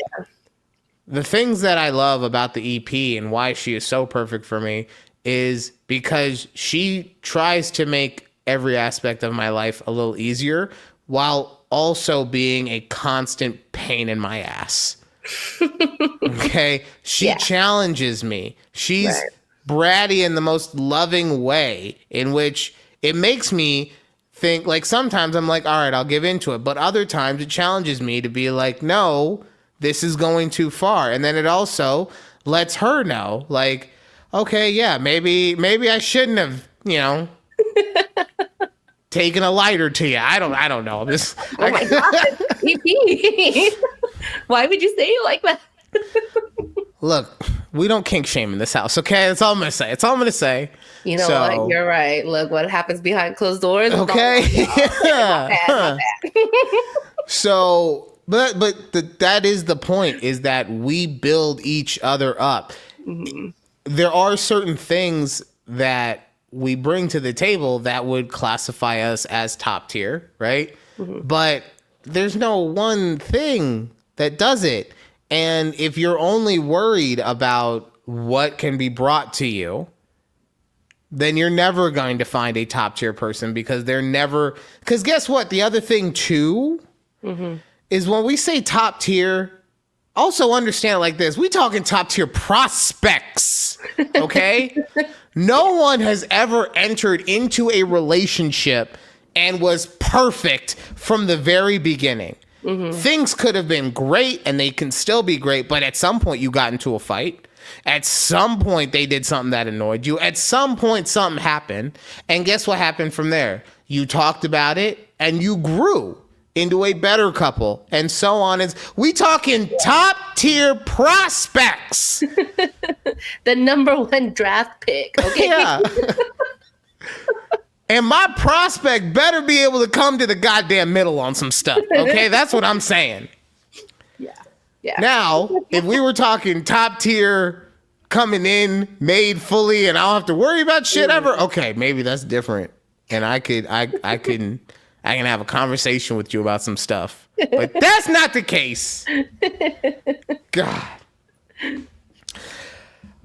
the things that I love about the EP and why she is so perfect for me is because she tries to make every aspect of my life a little easier while also being a constant pain in my ass. Okay? She challenges me. She's bratty in the most loving way, in which it makes me think, like, sometimes I'm like, all right, I'll give into it. But other times it challenges me to be like, no, this is going too far. And then it also lets her know, like, okay, yeah, maybe I shouldn't have, taken a lighter to you. I don't know. Just, Oh my God. EP. Why would you say it like that? look, we don't kink shame in this house, okay? That's all I'm going to say. You know what? You're right. Look, what happens behind closed doors. Okay. My bad. So, but that is the point, is that we build each other up. Mm-hmm. There are certain things that we bring to the table that would classify us as top tier, right? Mm-hmm. But there's no one thing that does it. And if you're only worried about what can be brought to you, then you're never going to find a top tier person, because because guess what? The other thing too, is when we say top tier, also understand it like this. We talking top tier prospects, okay? No one has ever entered into a relationship and was perfect from the very beginning. Mm-hmm. Things could have been great, and they can still be great, but at some point you got into a fight. At some point they did something that annoyed you. At some point something happened, and guess what happened from there? You talked about it, and you grew into a better couple, and so on. We talking top tier prospects. The number 1 draft pick, okay? Yeah. And my prospect better be able to come to the goddamn middle on some stuff, okay? That's what I'm saying. Yeah. Now, if we were talking top tier, coming in, made fully, and I don't have to worry about shit ever, okay, maybe that's different. And I can have a conversation with you about some stuff. But that's not the case. God.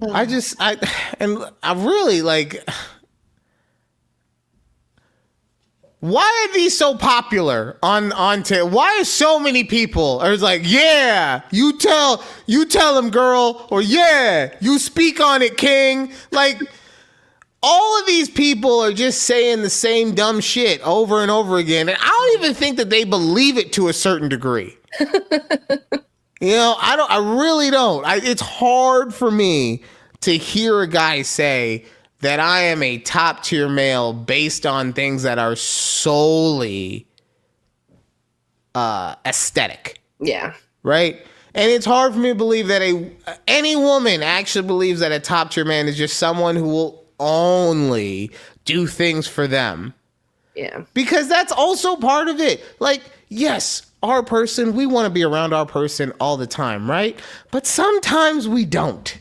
I really like, why are these so popular on why are so many people are like, yeah, you tell them, girl, or yeah, you speak on it, king. Like, all of these people are just saying the same dumb shit over and over again, and I don't even think that they believe it to a certain degree. I really don't. It's hard for me to hear a guy say that I am a top tier male based on things that are solely aesthetic. Yeah. Right? And it's hard for me to believe that any woman actually believes that a top tier man is just someone who will only do things for them. Yeah. Because that's also part of it. Like, yes, our person, we want to be around our person all the time, right? But sometimes we don't.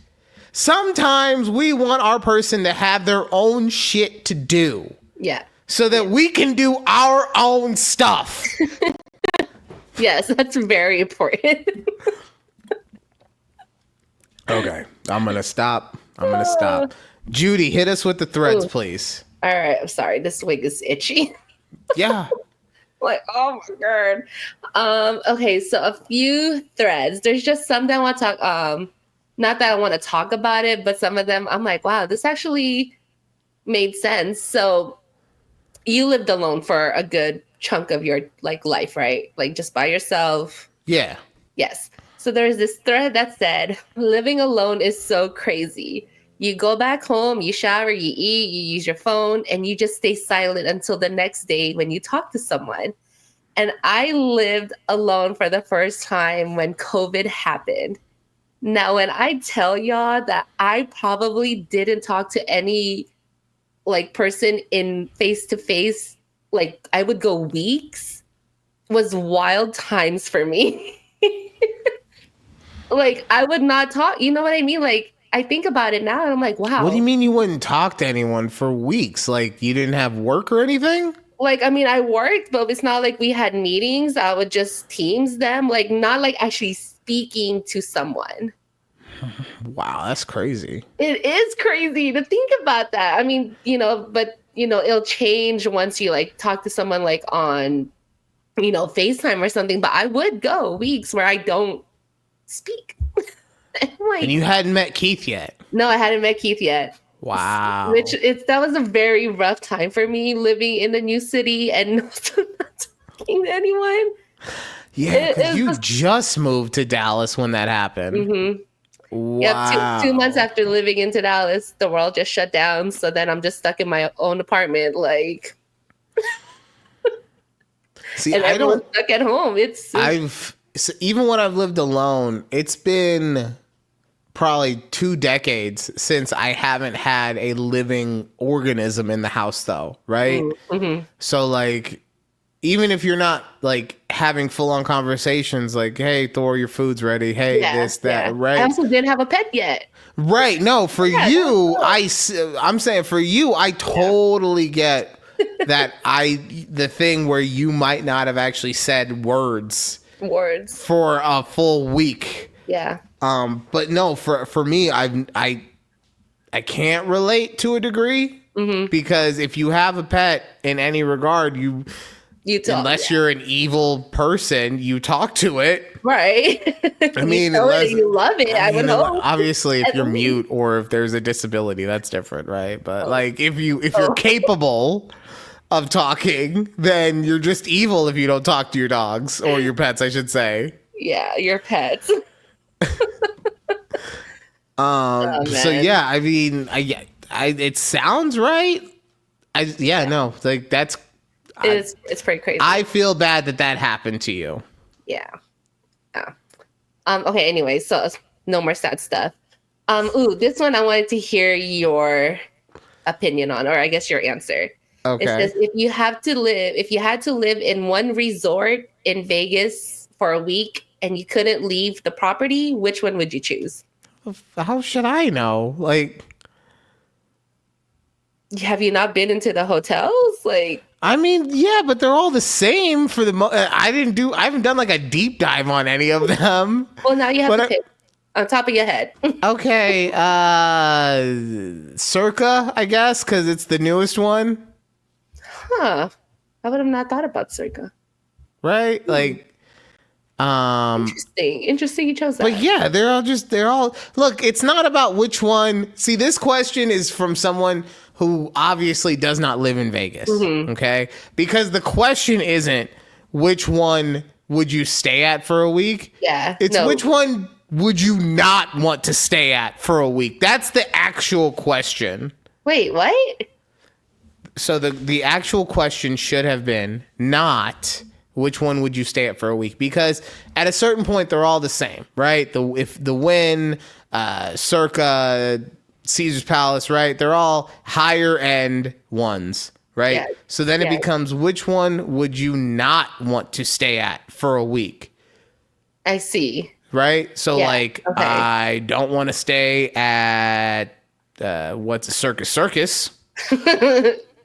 Sometimes we want our person to have their own shit to do. Yeah. So that we can do our own stuff. Yes, that's very important. Okay, I'm going to stop. Judy, hit us with the threads, please. All right, I'm sorry. This wig is itchy. Yeah. Like, oh my God. Okay, so a few threads. There's just some that I want to talk, not that I want to talk about it, but some of them I'm like, wow, this actually made sense. So you lived alone for a good chunk of your life, right? Like, just by yourself. Yeah. Yes. So there's this thread that said, living alone is so crazy. You go back home, you shower, you eat, you use your phone, and you just stay silent until the next day when you talk to someone. And I lived alone for the first time when COVID happened. Now, when I tell y'all that I probably didn't talk to any person in face-to-face, I would go weeks, was wild times for me. I would not talk. You know what I mean? I think about it now and I'm like, wow. What do you mean you wouldn't talk to anyone for weeks? Like, you didn't have work or anything? I worked, but it's not like we had meetings. I would just Teams them, not actually speaking to someone. Wow, that's crazy. It is crazy to think about that. I mean, but it'll change once you talk to someone on, FaceTime or something. But I would go weeks where I don't speak. And you hadn't met Keith yet? No, I hadn't met Keith yet. Wow. That was a very rough time for me living in a new city and also not talking to anyone. Yeah, because you just moved to Dallas when that happened. Mm-hmm. Wow. Yep, 2 months after living into Dallas, the world just shut down. So then I'm just stuck in my own apartment, like. See, and I don't. stuck at home. Even when I've lived alone, it's been probably 2 decades since I haven't had a living organism in the house, though. Right. Mm-hmm. So like, even if you're not like having full on conversations, like, hey, Thor, your food's ready. Hey, this, that, right? I also didn't have a pet yet. Right. No, for you, I'm saying for you, I totally get that the thing where you might not have actually said words for a full week. Yeah. But no, for me, I can't relate to a degree because if you have a pet in any regard, you talk, unless you're an evil person, you talk to it. Right. I mean, unless you love it, I would hope. Obviously, if you're mute or if there's a disability, that's different, right? But like if you're capable of talking, then you're just evil if you don't talk to your dogs or your pets, I should say. Yeah, your pets. So yeah, I mean, it sounds right. No, like that's. It's pretty crazy. I feel bad that happened to you. Yeah. Okay. Anyway, so no more sad stuff. This one I wanted to hear your opinion on, or I guess your answer. Okay. It says if you had to live in one resort in Vegas for a week and you couldn't leave the property, which one would you choose? How should I know? Like, have you not been into the hotels? Like, I mean, yeah, but they're all the same for the I haven't done like a deep dive on any of them. Well, now you have to pick on top of your head. Okay, Circa, I guess, because it's the newest one. Huh. I would have not thought about Circa. Right? Like, Interesting you chose that. But yeah, they're all look, it's not about which one. See, this question is from someone who obviously does not live in Vegas. Okay? Because the question isn't which one would you stay at for a week? Yeah. It's which one would you not want to stay at for a week? That's the actual question. Wait, what? So the actual question should have been not which one would you stay at for a week? Because at a certain point, they're all the same, right? If the Wynn, Circa, Caesar's Palace, right? They're all higher end ones, right? Yeah. So then it becomes which one would you not want to stay at for a week? I see. Right? So okay. I don't want to stay at what's a circus?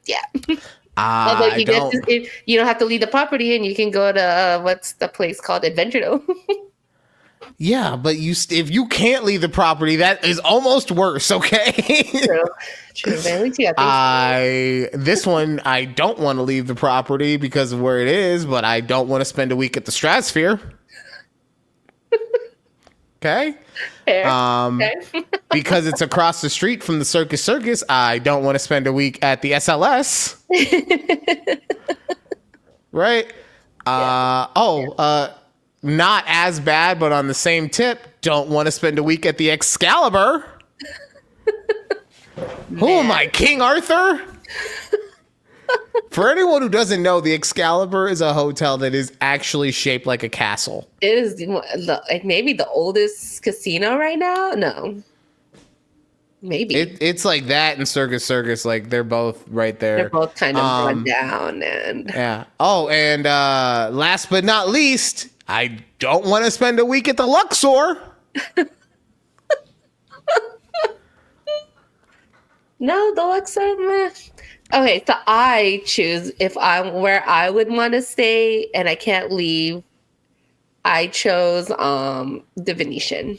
Yeah. Although you don't have to leave the property and you can go to what's the place called Adventure Dome. Yeah, but if you can't leave the property, that is almost worse. Okay. True. At least you got this one, I don't want to leave the property because of where it is, but I don't want to spend a week at the Stratosphere. Okay. Okay. Because it's across the street from the Circus, I don't want to spend a week at the SLS. Right? Not as bad, but on the same tip, don't want to spend a week at the Excalibur. Who am I, King Arthur? For anyone who doesn't know, the Excalibur is a hotel that is actually shaped like a castle. It is maybe the oldest casino right now. No, maybe it's like that and Circus. Like they're both right there. They're both kind of run down and yeah. Oh, and last but not least, I don't want to spend a week at the Luxor. No, the Luxor. Meh. Okay, so I choose where I would want to stay and I can't leave. I chose the Venetian.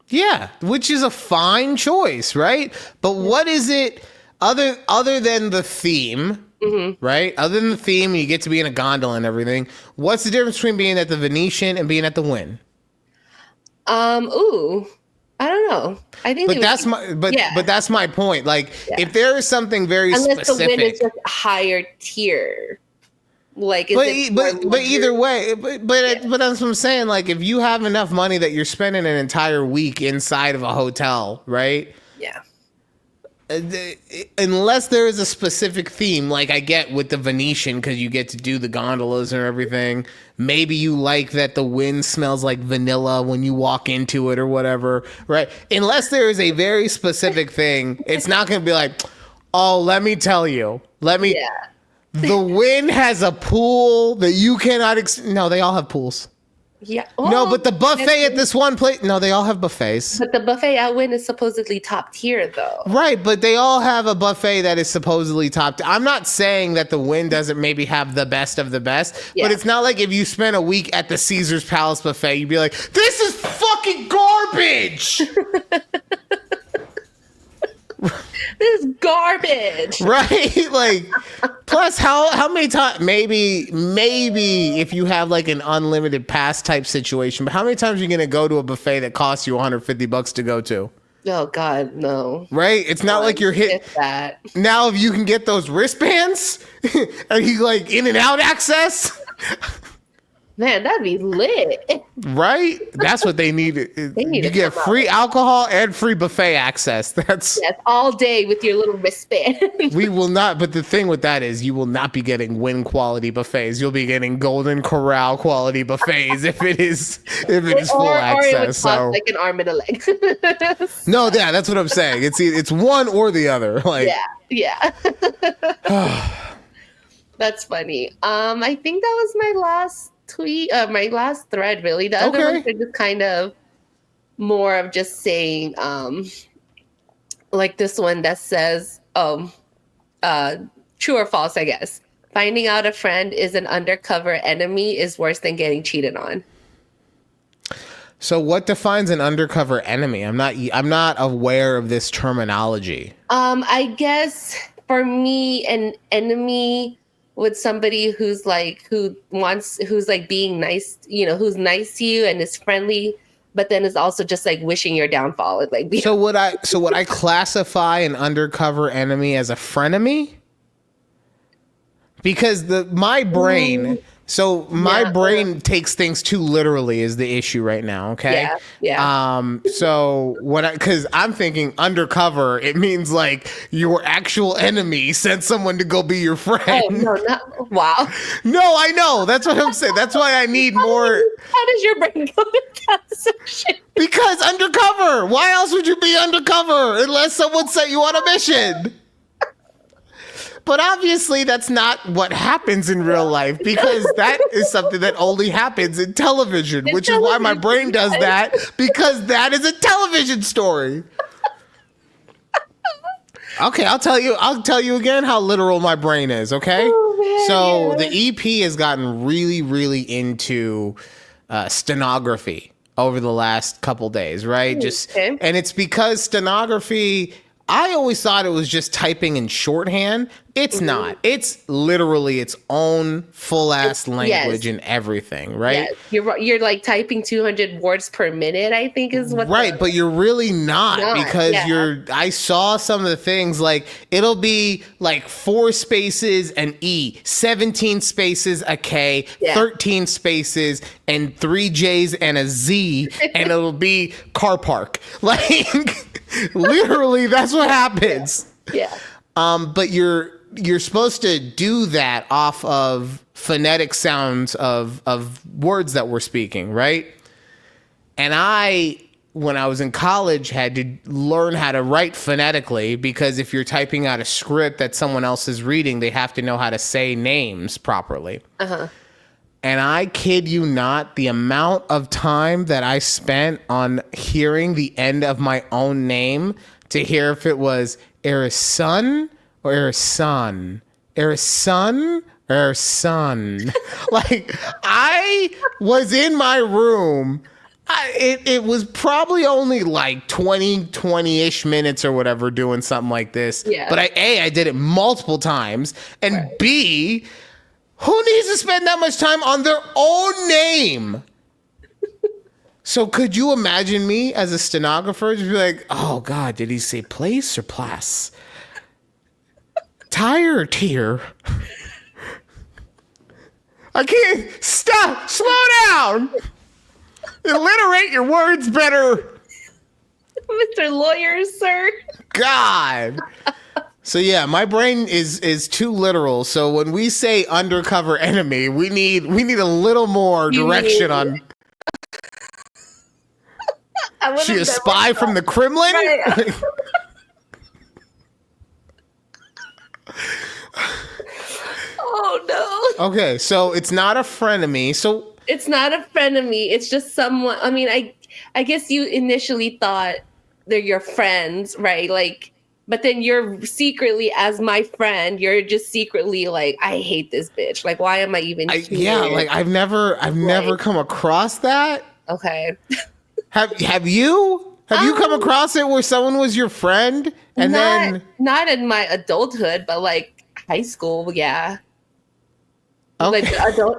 Yeah, which is a fine choice, right? But what is it other than the theme, right? Other than the theme, you get to be in a gondola and everything. What's the difference between being at the Venetian and being at the Wynn? I don't know. I think, But that's my point. Like, if there is something very unless specific, the win is just higher tier. Like, but either way, but that's what I'm saying. Like, if you have enough money that you're spending an entire week inside of a hotel, right? Yeah. Unless there is a specific theme, like I get with the Venetian, because you get to do the gondolas and everything. Maybe you like that the wind smells like vanilla when you walk into it or whatever, right? Unless there is a very specific thing, it's not going to be like, oh, let me tell you. Yeah. The Wynn has a pool that you cannot. No, they all have pools. Yeah. No, but the buffet at this one place. No, they all have buffets. But the buffet at Wynn is supposedly top tier, though. Right, but they all have a buffet that is supposedly top. I'm not saying that the Wynn doesn't maybe have the best of the best, but it's not like if you spent a week at the Caesar's Palace buffet, you'd be like, "This is fucking garbage." This is garbage. Right? Like, plus how many times, maybe if you have like an unlimited pass type situation, but how many times are you going to go to a buffet that costs you $150 to go to? Oh God, no. Right? It's not like you're hit that. Now if you can get those wristbands, are you like in and out access? Man, that'd be lit. Right? That's what they need. need You to get come free alcohol and free buffet access. That's all day with your little wristband. We will not, but the thing with that is you will not be getting Wynn quality buffets. You'll be getting Golden Corral quality buffets if it is full access. Or it would cost like an arm and a leg. No, yeah, that's what I'm saying. It's one or the other. Like, yeah. That's funny. I think that was my last tweet, my last thread, really. The other ones are just kind of more of just saying, like this one that says, true or false, I guess. Finding out a friend is an undercover enemy is worse than getting cheated on. So what defines an undercover enemy? I'm not aware of this terminology. I guess for me, an enemy with somebody who's like being nice, who's nice to you and is friendly, but then is also just like wishing your downfall. So would I classify an undercover enemy as a frenemy? Because my brain brain takes things too literally is the issue right now. Okay. Yeah. So because I'm thinking undercover, it means like your actual enemy sent someone to go be your friend. Oh no, not wow. No, I know. That's what I'm saying. That's why I need more. How does your brain go to that section? Because undercover. Why else would you be undercover unless someone sent you on a mission? But obviously that's not what happens in real life, because that is something that only happens in television, which is why my brain does that, because that is a television story. Okay, I'll tell you again how literal my brain is, okay? Oh, man, the EP has gotten really, really into stenography over the last couple days, right? And it's because stenography, I always thought it was just typing in shorthand. It's not. It's literally its own full-ass language and everything, right? Yes. You're like typing 200 words per minute, I think is what. Right, but you're really not because I saw some of the things, like it'll be like 4 spaces an E, 17 spaces a K, 13 spaces and 3 J's and a Z, and it'll be car park. Like literally that's what happens. Yeah. But you're supposed to do that off of phonetic sounds of words that we're speaking, right? And when I was in college, had to learn how to write phonetically, because if you're typing out a script that someone else is reading, they have to know how to say names properly. Uh-huh. And I kid you not, the amount of time that I spent on hearing the end of my own name to hear if it was Erison or Erison, Erison or Erison. Like, I was in my room. It was probably only like 20-ish minutes or whatever doing something like this. Yeah. But I did it multiple times. And B, who needs to spend that much time on their own name? So could you imagine me as a stenographer just be like, oh God, did he say place or place? Tire or tier? I can't. Stop. Slow down. Alliterate your words better. Mr. Lawyer, sir. God. So yeah, my brain is too literal. So when we say undercover enemy, we need a little more direction on. She a spy from the Kremlin? Right. Oh no. Okay, so it's not a frenemy. So It's not a frenemy. It's just someone. I mean, I guess you initially thought they're your friends, right? Like, but then you're secretly, as my friend, you're just secretly like, I hate this bitch. Like, why am I even here? yeah, like I've never come across that. Okay. Have you? Have you come across it where someone was your friend and then not in my adulthood, but like high school, yeah. okay. Like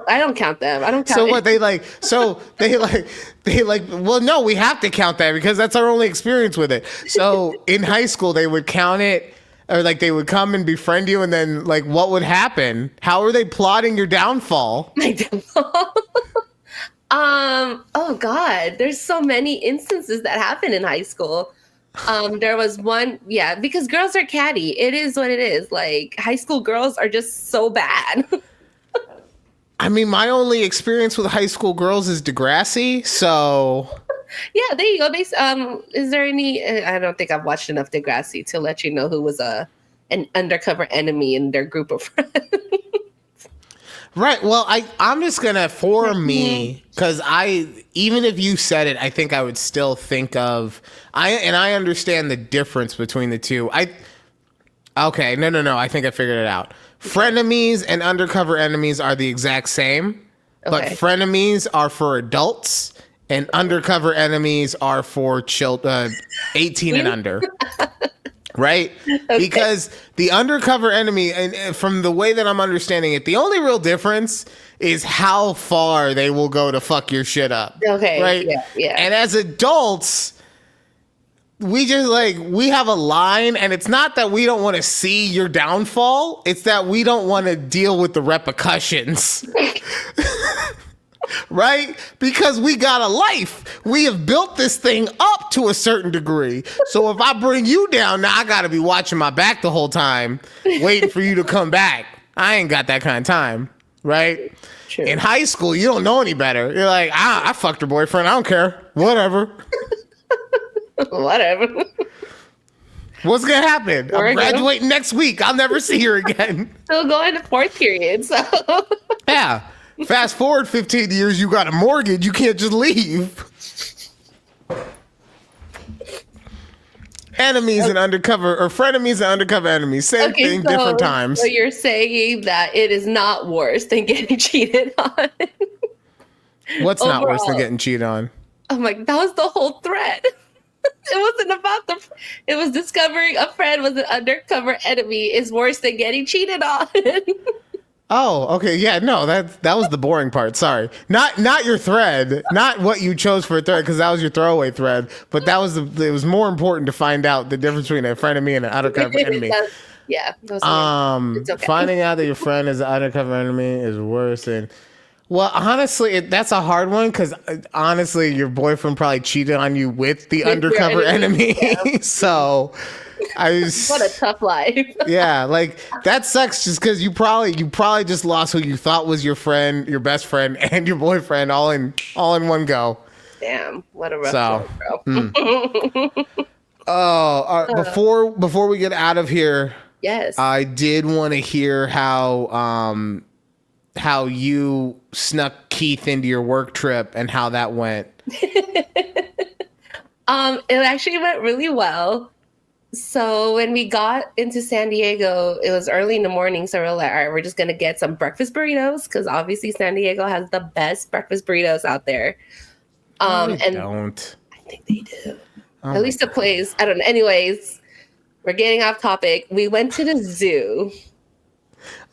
I don't count them. I don't count. So what they like? Well, no, we have to count that because that's our only experience with it. So in high school, they would count it, or like they would come and befriend you, and then like what would happen? How are they plotting your downfall? My downfall. Oh God, there's so many instances that happen in high school. There was one, yeah, because girls are catty. It is what it is. Like high school girls are just so bad. I mean, my only experience with high school girls is Degrassi, so Yeah, there you go. Is there any? I don't think I've watched enough Degrassi to let you know who was an undercover enemy in their group of friends. right. Well, I'm just gonna for me because even if you said it, I think I would still think of I understand the difference between the two. Okay, no. I think I figured it out. Frenemies and undercover enemies are the exact same, but frenemies are for adults and undercover enemies are for children 18 and under. Right? Okay. Because the undercover enemy, and from the way that I'm understanding it, the only real difference is how far they will go to fuck your shit up. Okay. Right? Yeah. And as adults, we just we have a line, and it's not that we don't want to see your downfall. It's that we don't want to deal with the repercussions. Right? Because we got a life. We have built this thing up to a certain degree. So if I bring you down, now I got to be watching my back the whole time, waiting for you to come back. I ain't got that kind of time. Right? True. In high school, you don't know any better. You're like, I fucked her boyfriend. I don't care. Whatever. Whatever. What's gonna happen? I'm graduating next week. I'll never see her again. Still going to fourth period, so yeah. Fast forward 15 years, you got a mortgage. You can't just leave. Enemies and undercover, or frenemies and undercover enemies. Same thing, different times. So you're saying that it is not worse than getting cheated on? What's not worse than getting cheated on? I'm like, that was the whole thread. It wasn't about it was discovering a friend was an undercover enemy is worse than getting cheated on. Oh, okay. Yeah, no, that was the boring part. Sorry. Not your thread, not what you chose for a thread, because that was your throwaway thread, but it was more important to find out the difference between a frenemy and an undercover enemy. Yeah. It's okay. Finding out that your friend is an undercover enemy is worse than. Well, honestly, that's a hard one because honestly, your boyfriend probably cheated on you with the undercover enemy. Yeah. So, what a tough life. Yeah, like that sucks just because you probably just lost who you thought was your friend, your best friend, and your boyfriend all in one go. Damn, what a rough one, bro. Before we get out of here, yes, I did want to hear how you snuck Keith into your work trip and how that went. It actually went really well. So when we got into San Diego, it was early in the morning. So we're like, all right, we're just going to get some breakfast burritos because obviously San Diego has the best breakfast burritos out there. Don't. I think they do. At least the place. I don't know. Anyways, we're getting off topic. We went to the zoo.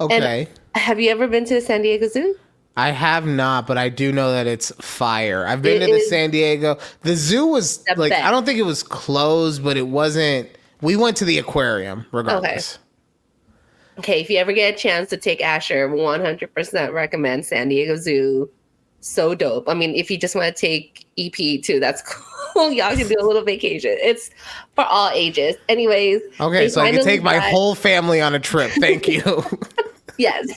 Okay. And have you ever been to the San Diego Zoo? I have not, but I do know that it's fire. I've been to the San Diego. The zoo was like, I don't think it was closed, but it wasn't. We went to the aquarium regardless. Okay, if you ever get a chance to take Asher, 100% recommend San Diego Zoo. So dope. I mean, if you just want to take EP too, that's cool. Y'all can do a little vacation. It's for all ages. Anyways. Okay, so I can take my whole family on a trip. Thank you. Yes.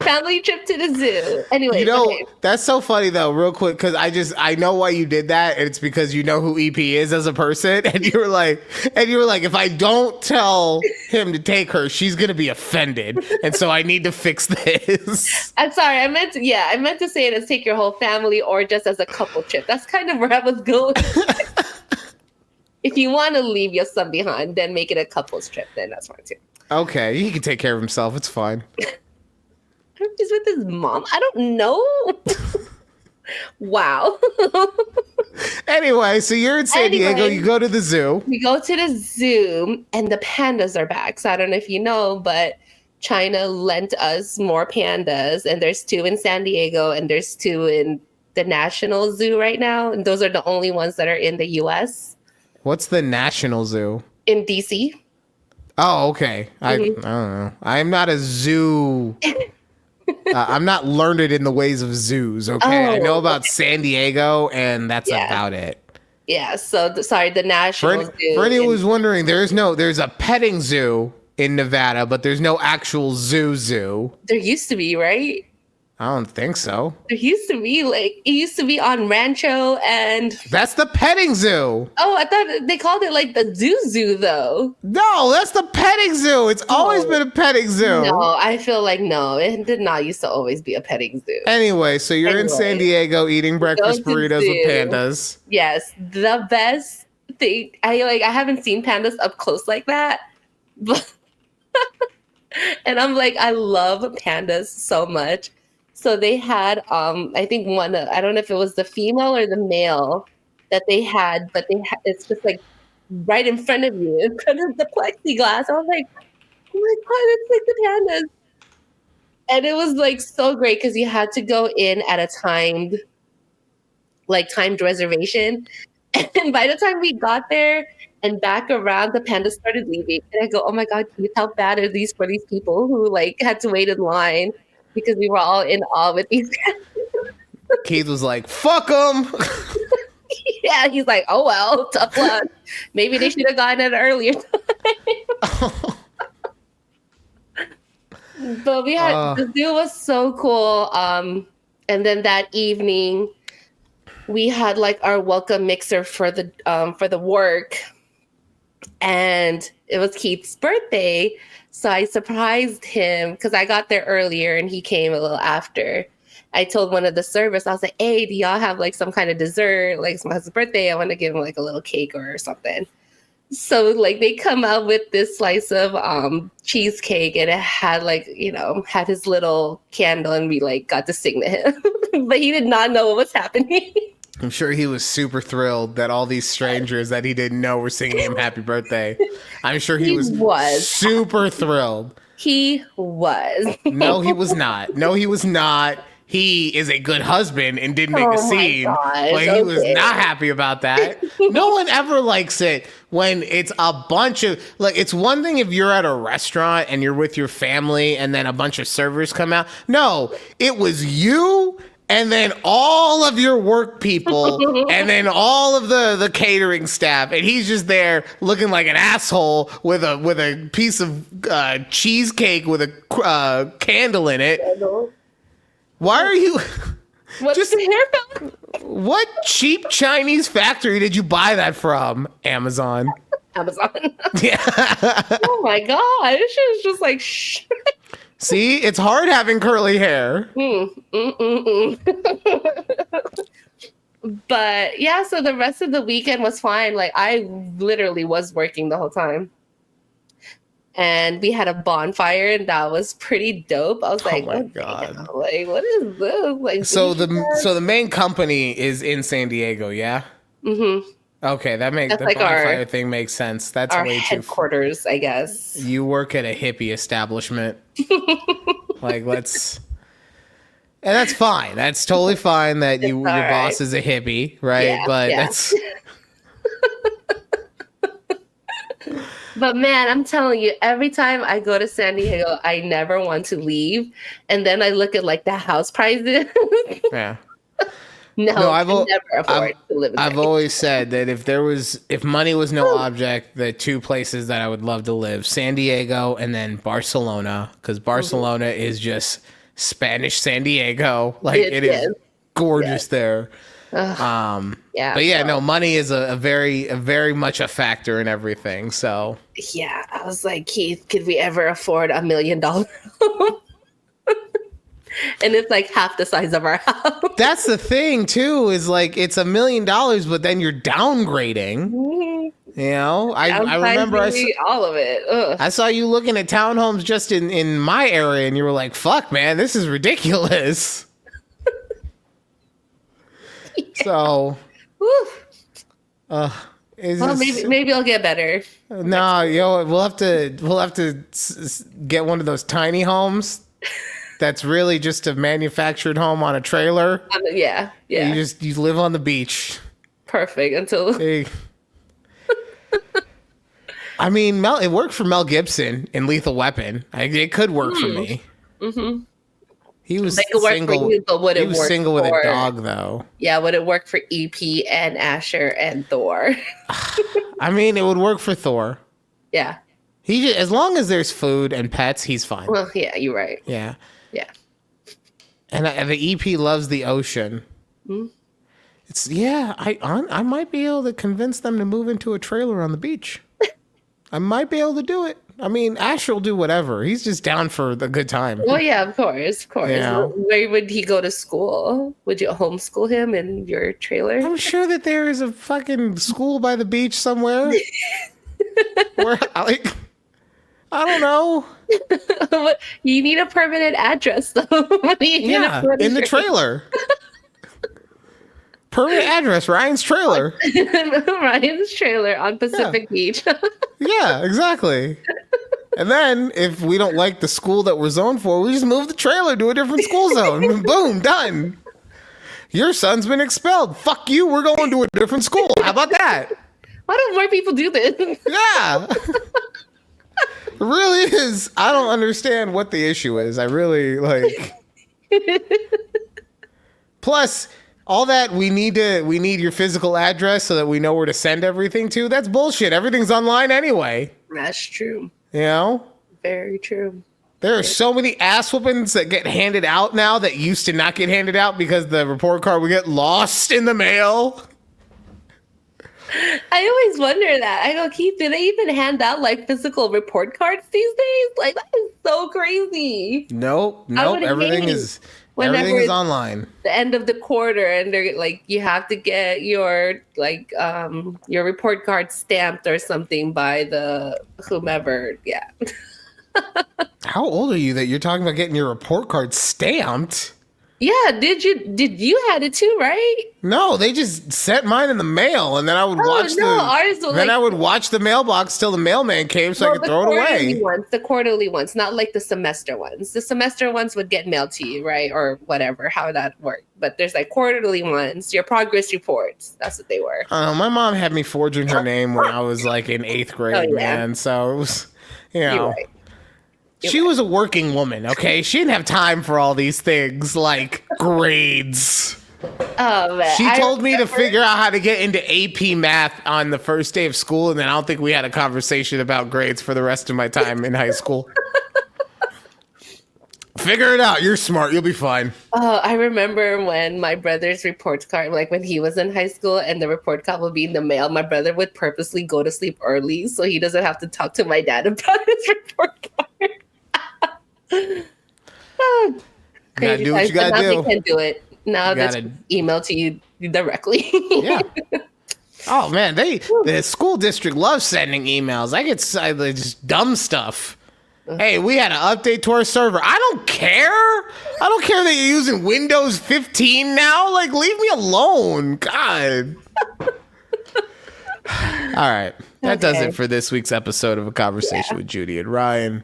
Family trip to the zoo. Anyway, you know, that's so funny though, real quick, because I know why you did that. And it's because you know who EP is as a person. And you were like, if I don't tell him to take her, she's gonna be offended. And so I need to fix this. I'm sorry, I meant to say it as take your whole family or just as a couple trip. That's kind of where I was going. If you want to leave your son behind, then make it a couple's trip, then that's fine too. Okay, he can take care of himself. It's fine. He's with his mom. I don't know. Wow. Anyway, so you're in San Diego. You go to the zoo. We go to the zoo, and the pandas are back. So I don't know if you know, but China lent us more pandas, and there's 2 in San Diego, and there's 2 in the National Zoo right now. And those are the only ones that are in the U.S. What's the National Zoo? In D.C. Oh, okay. I don't know. I'm not a zoo. I'm not learned in the ways of zoos, okay? I know about San Diego, and that's about it. Yeah, so, sorry, the National Zoo. For anyone who's wondering, there's a petting zoo in Nevada, but there's no actual zoo. There used to be, right? I don't think so. There used to be, it used to be on Rancho and... That's the petting zoo. Oh, I thought they called it like the zoo, though. No, that's the petting zoo. It's always been a petting zoo. No, I feel like no, it did not used to always be a petting zoo. Anyway, so you're in San Diego eating breakfast burritos with pandas. Yes, the best thing. I haven't seen pandas up close like that, but and I'm like, I love pandas so much. So they had, I think one, I don't know if it was the female or the male that they had, but it's just like right in front of you, in front of the plexiglass. I was like, oh my God, it's like the pandas. And it was like so great because you had to go in at a timed reservation. And by the time we got there and back around, the pandas started leaving. And I go, oh my God, how bad are these for these people who had to wait in line? Because we were all in awe with these guys. Keith was like, fuck them. Yeah, he's like, oh, well, tough luck. Maybe they should have gotten it earlier time. But we had, the zoo was so cool. And then that evening, we had our welcome mixer for the work. And it was Keith's birthday. So I surprised him because I got there earlier and he came a little after. I told one of the servers, I was like, hey, do y'all have some kind of dessert? It's my husband's birthday. I want to give him a little cake or something. So they come out with this slice of cheesecake and it had had his little candle and we got to sing to him. But he did not know what was happening. I'm sure he was super thrilled that all these strangers that he didn't know were singing him happy birthday. I'm sure he was super thrilled. He was. No, he was not. No, he was not. He is a good husband and didn't make a scene. But he was not happy about that. No one ever likes it when it's a bunch of it's one thing if you're at a restaurant and you're with your family and then a bunch of servers come out. No, it was you and then all of your work people, and then all of the catering staff, and he's just there looking like an asshole with a piece of cheesecake with a candle in it. Why are you? What's just the hair? What cheap Chinese factory did you buy that from? Amazon. Amazon. Yeah. Oh my God! This shit is just shh. See, it's hard having curly hair. But yeah, so the rest of the weekend was fine. I literally was working the whole time. And we had a bonfire and that was pretty dope. I was like, oh my God. Damn. What is this? So the main company is in San Diego, yeah? Mm-hmm. Okay, the bonfire thing makes sense. That's our way headquarters, I guess. You work at a hippie establishment. And that's fine. That's totally fine that your all boss right. is a hippie, right? Yeah, but yeah. that's But man, I'm telling you, every time I go to San Diego, I never want to leave. And then I look at like the house prices. yeah. No, I I've can never afford to live in San I've Diego. always said that if money was no object, the two places that I would love to live, San Diego and then Barcelona, because Barcelona is just Spanish San Diego. Like it is gorgeous there. Yeah, But yeah, so- no, money is a very much a factor in everything. So Yeah, I was like, Keith, could we ever afford $1 million? And it's like half the size of our house. that's the thing too, is like it's $1 million, but then you're downgrading. You know, I remember all of it. Ugh. I saw you looking at townhomes just in my area, and you were like, "Fuck, man, this is ridiculous." So, Whew. it's Well, just- maybe I'll get better. no, we'll have to get one of those tiny homes. That's really just a manufactured home on a trailer. Yeah. You live on the beach. Perfect until Hey. I mean, it worked for Mel Gibson in Lethal Weapon. It could work for me. Mm-hmm. He was It could work single. for you, but would He it was work single with a for- dog, though. Yeah, would it work for EP and Asher and Thor? I mean, it would work for Thor. Yeah. As long as there's food and pets, he's fine. Well, yeah, you're right. Yeah. Yeah. And the EP loves the ocean. It's I might be able to convince them to move into a trailer on the beach. I might be able to do it. I mean, Ash will do whatever. He's just down for the good time. Well, yeah, of course. Yeah. Where would he go to school? Would you homeschool him in your trailer? I'm sure that there is a fucking school by the beach somewhere. Where, like, I don't know. You need a permanent address, though. What are you gonna Yeah, put in the trailer. Permanent address, Ryan's trailer. Ryan's trailer on Pacific Beach. Yeah, exactly. And then if we don't like the school that we're zoned for, we just move the trailer to a different school zone. Boom, done. Your son's been expelled. Fuck you, we're going to a different school. How about that? Why don't more people do this? Yeah. It really is. I don't understand what the issue is. I really like. Plus, all that we need your physical address so that we know where to send everything to. That's bullshit. Everything's online anyway. That's true. You know? Very true. There are so many ass whoopings that get handed out now that used to not get handed out because the report card would get lost in the mail. I always wonder that. I go, Keith, do they even hand out like physical report cards these days? Like that is so crazy. Nope. would Everything hate is whenever everything is it's online. The end of the quarter, and they're like, you have to get your your report card stamped or something by the whomever. Yeah. How old are you that you're talking about getting your report card stamped? Yeah, did you had it too, right? No, they just sent mine in the mail, and then I would watch ours was I would watch the mailbox till the mailman came so I could throw it away. The quarterly ones, not like the semester ones. The semester ones would get mailed to you, right? Or whatever, how that worked. But there's like quarterly ones, your progress reports. That's what they were. My mom had me forging her name when I was like in 8th grade, yeah. man. So it was, You're right. She was a working woman, okay? She didn't have time for all these things like grades. Oh man. She told me to figure out how to get into AP math on the first day of school, and then I don't think we had a conversation about grades for the rest of my time in high school. Figure it out. You're smart. You'll be fine. I remember when my brother's report card, like when he was in high school and the report card would be in the mail, my brother would purposely go to sleep early so he doesn't have to talk to my dad about his report card. You gotta do what you gotta do. Now they can do it. Now that's email to you directly. Yeah. Oh man, the school district loves sending emails. I get just dumb stuff. Hey, we had an update to our server. I don't care. I don't care that you're using Windows 15 now. Like, leave me alone. God. All right. That does it for this week's episode of A Conversation with Judy and Ryan.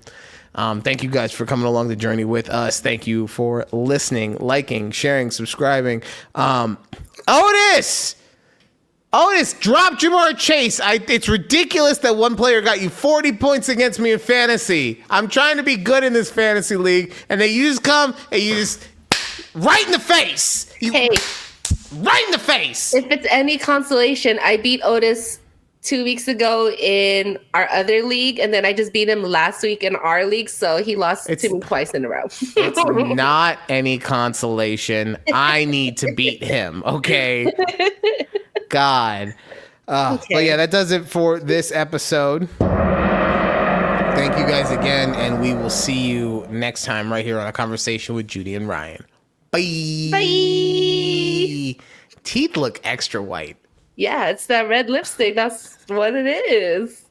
Thank you guys for coming along the journey with us. Thank you for listening, liking, sharing, subscribing. Otis, drop Jamar Chase. It's ridiculous that one player got you 40 points against me in fantasy. I'm trying to be good in this fantasy league, and then you just come and you just right in the face. Hey, right in the face. if it's any consolation, I beat Otis 2 weeks ago in our other league, and then I just beat him last week in our league, so he lost to me twice in a row. It's not any consolation. I need to beat him, okay? God. But yeah, that does it for this episode. Thank you guys again, and we will see you next time right here on A Conversation with Judy and Ryan. Bye. Bye. Teeth look extra white. Yeah, it's that red lipstick. That's what it is.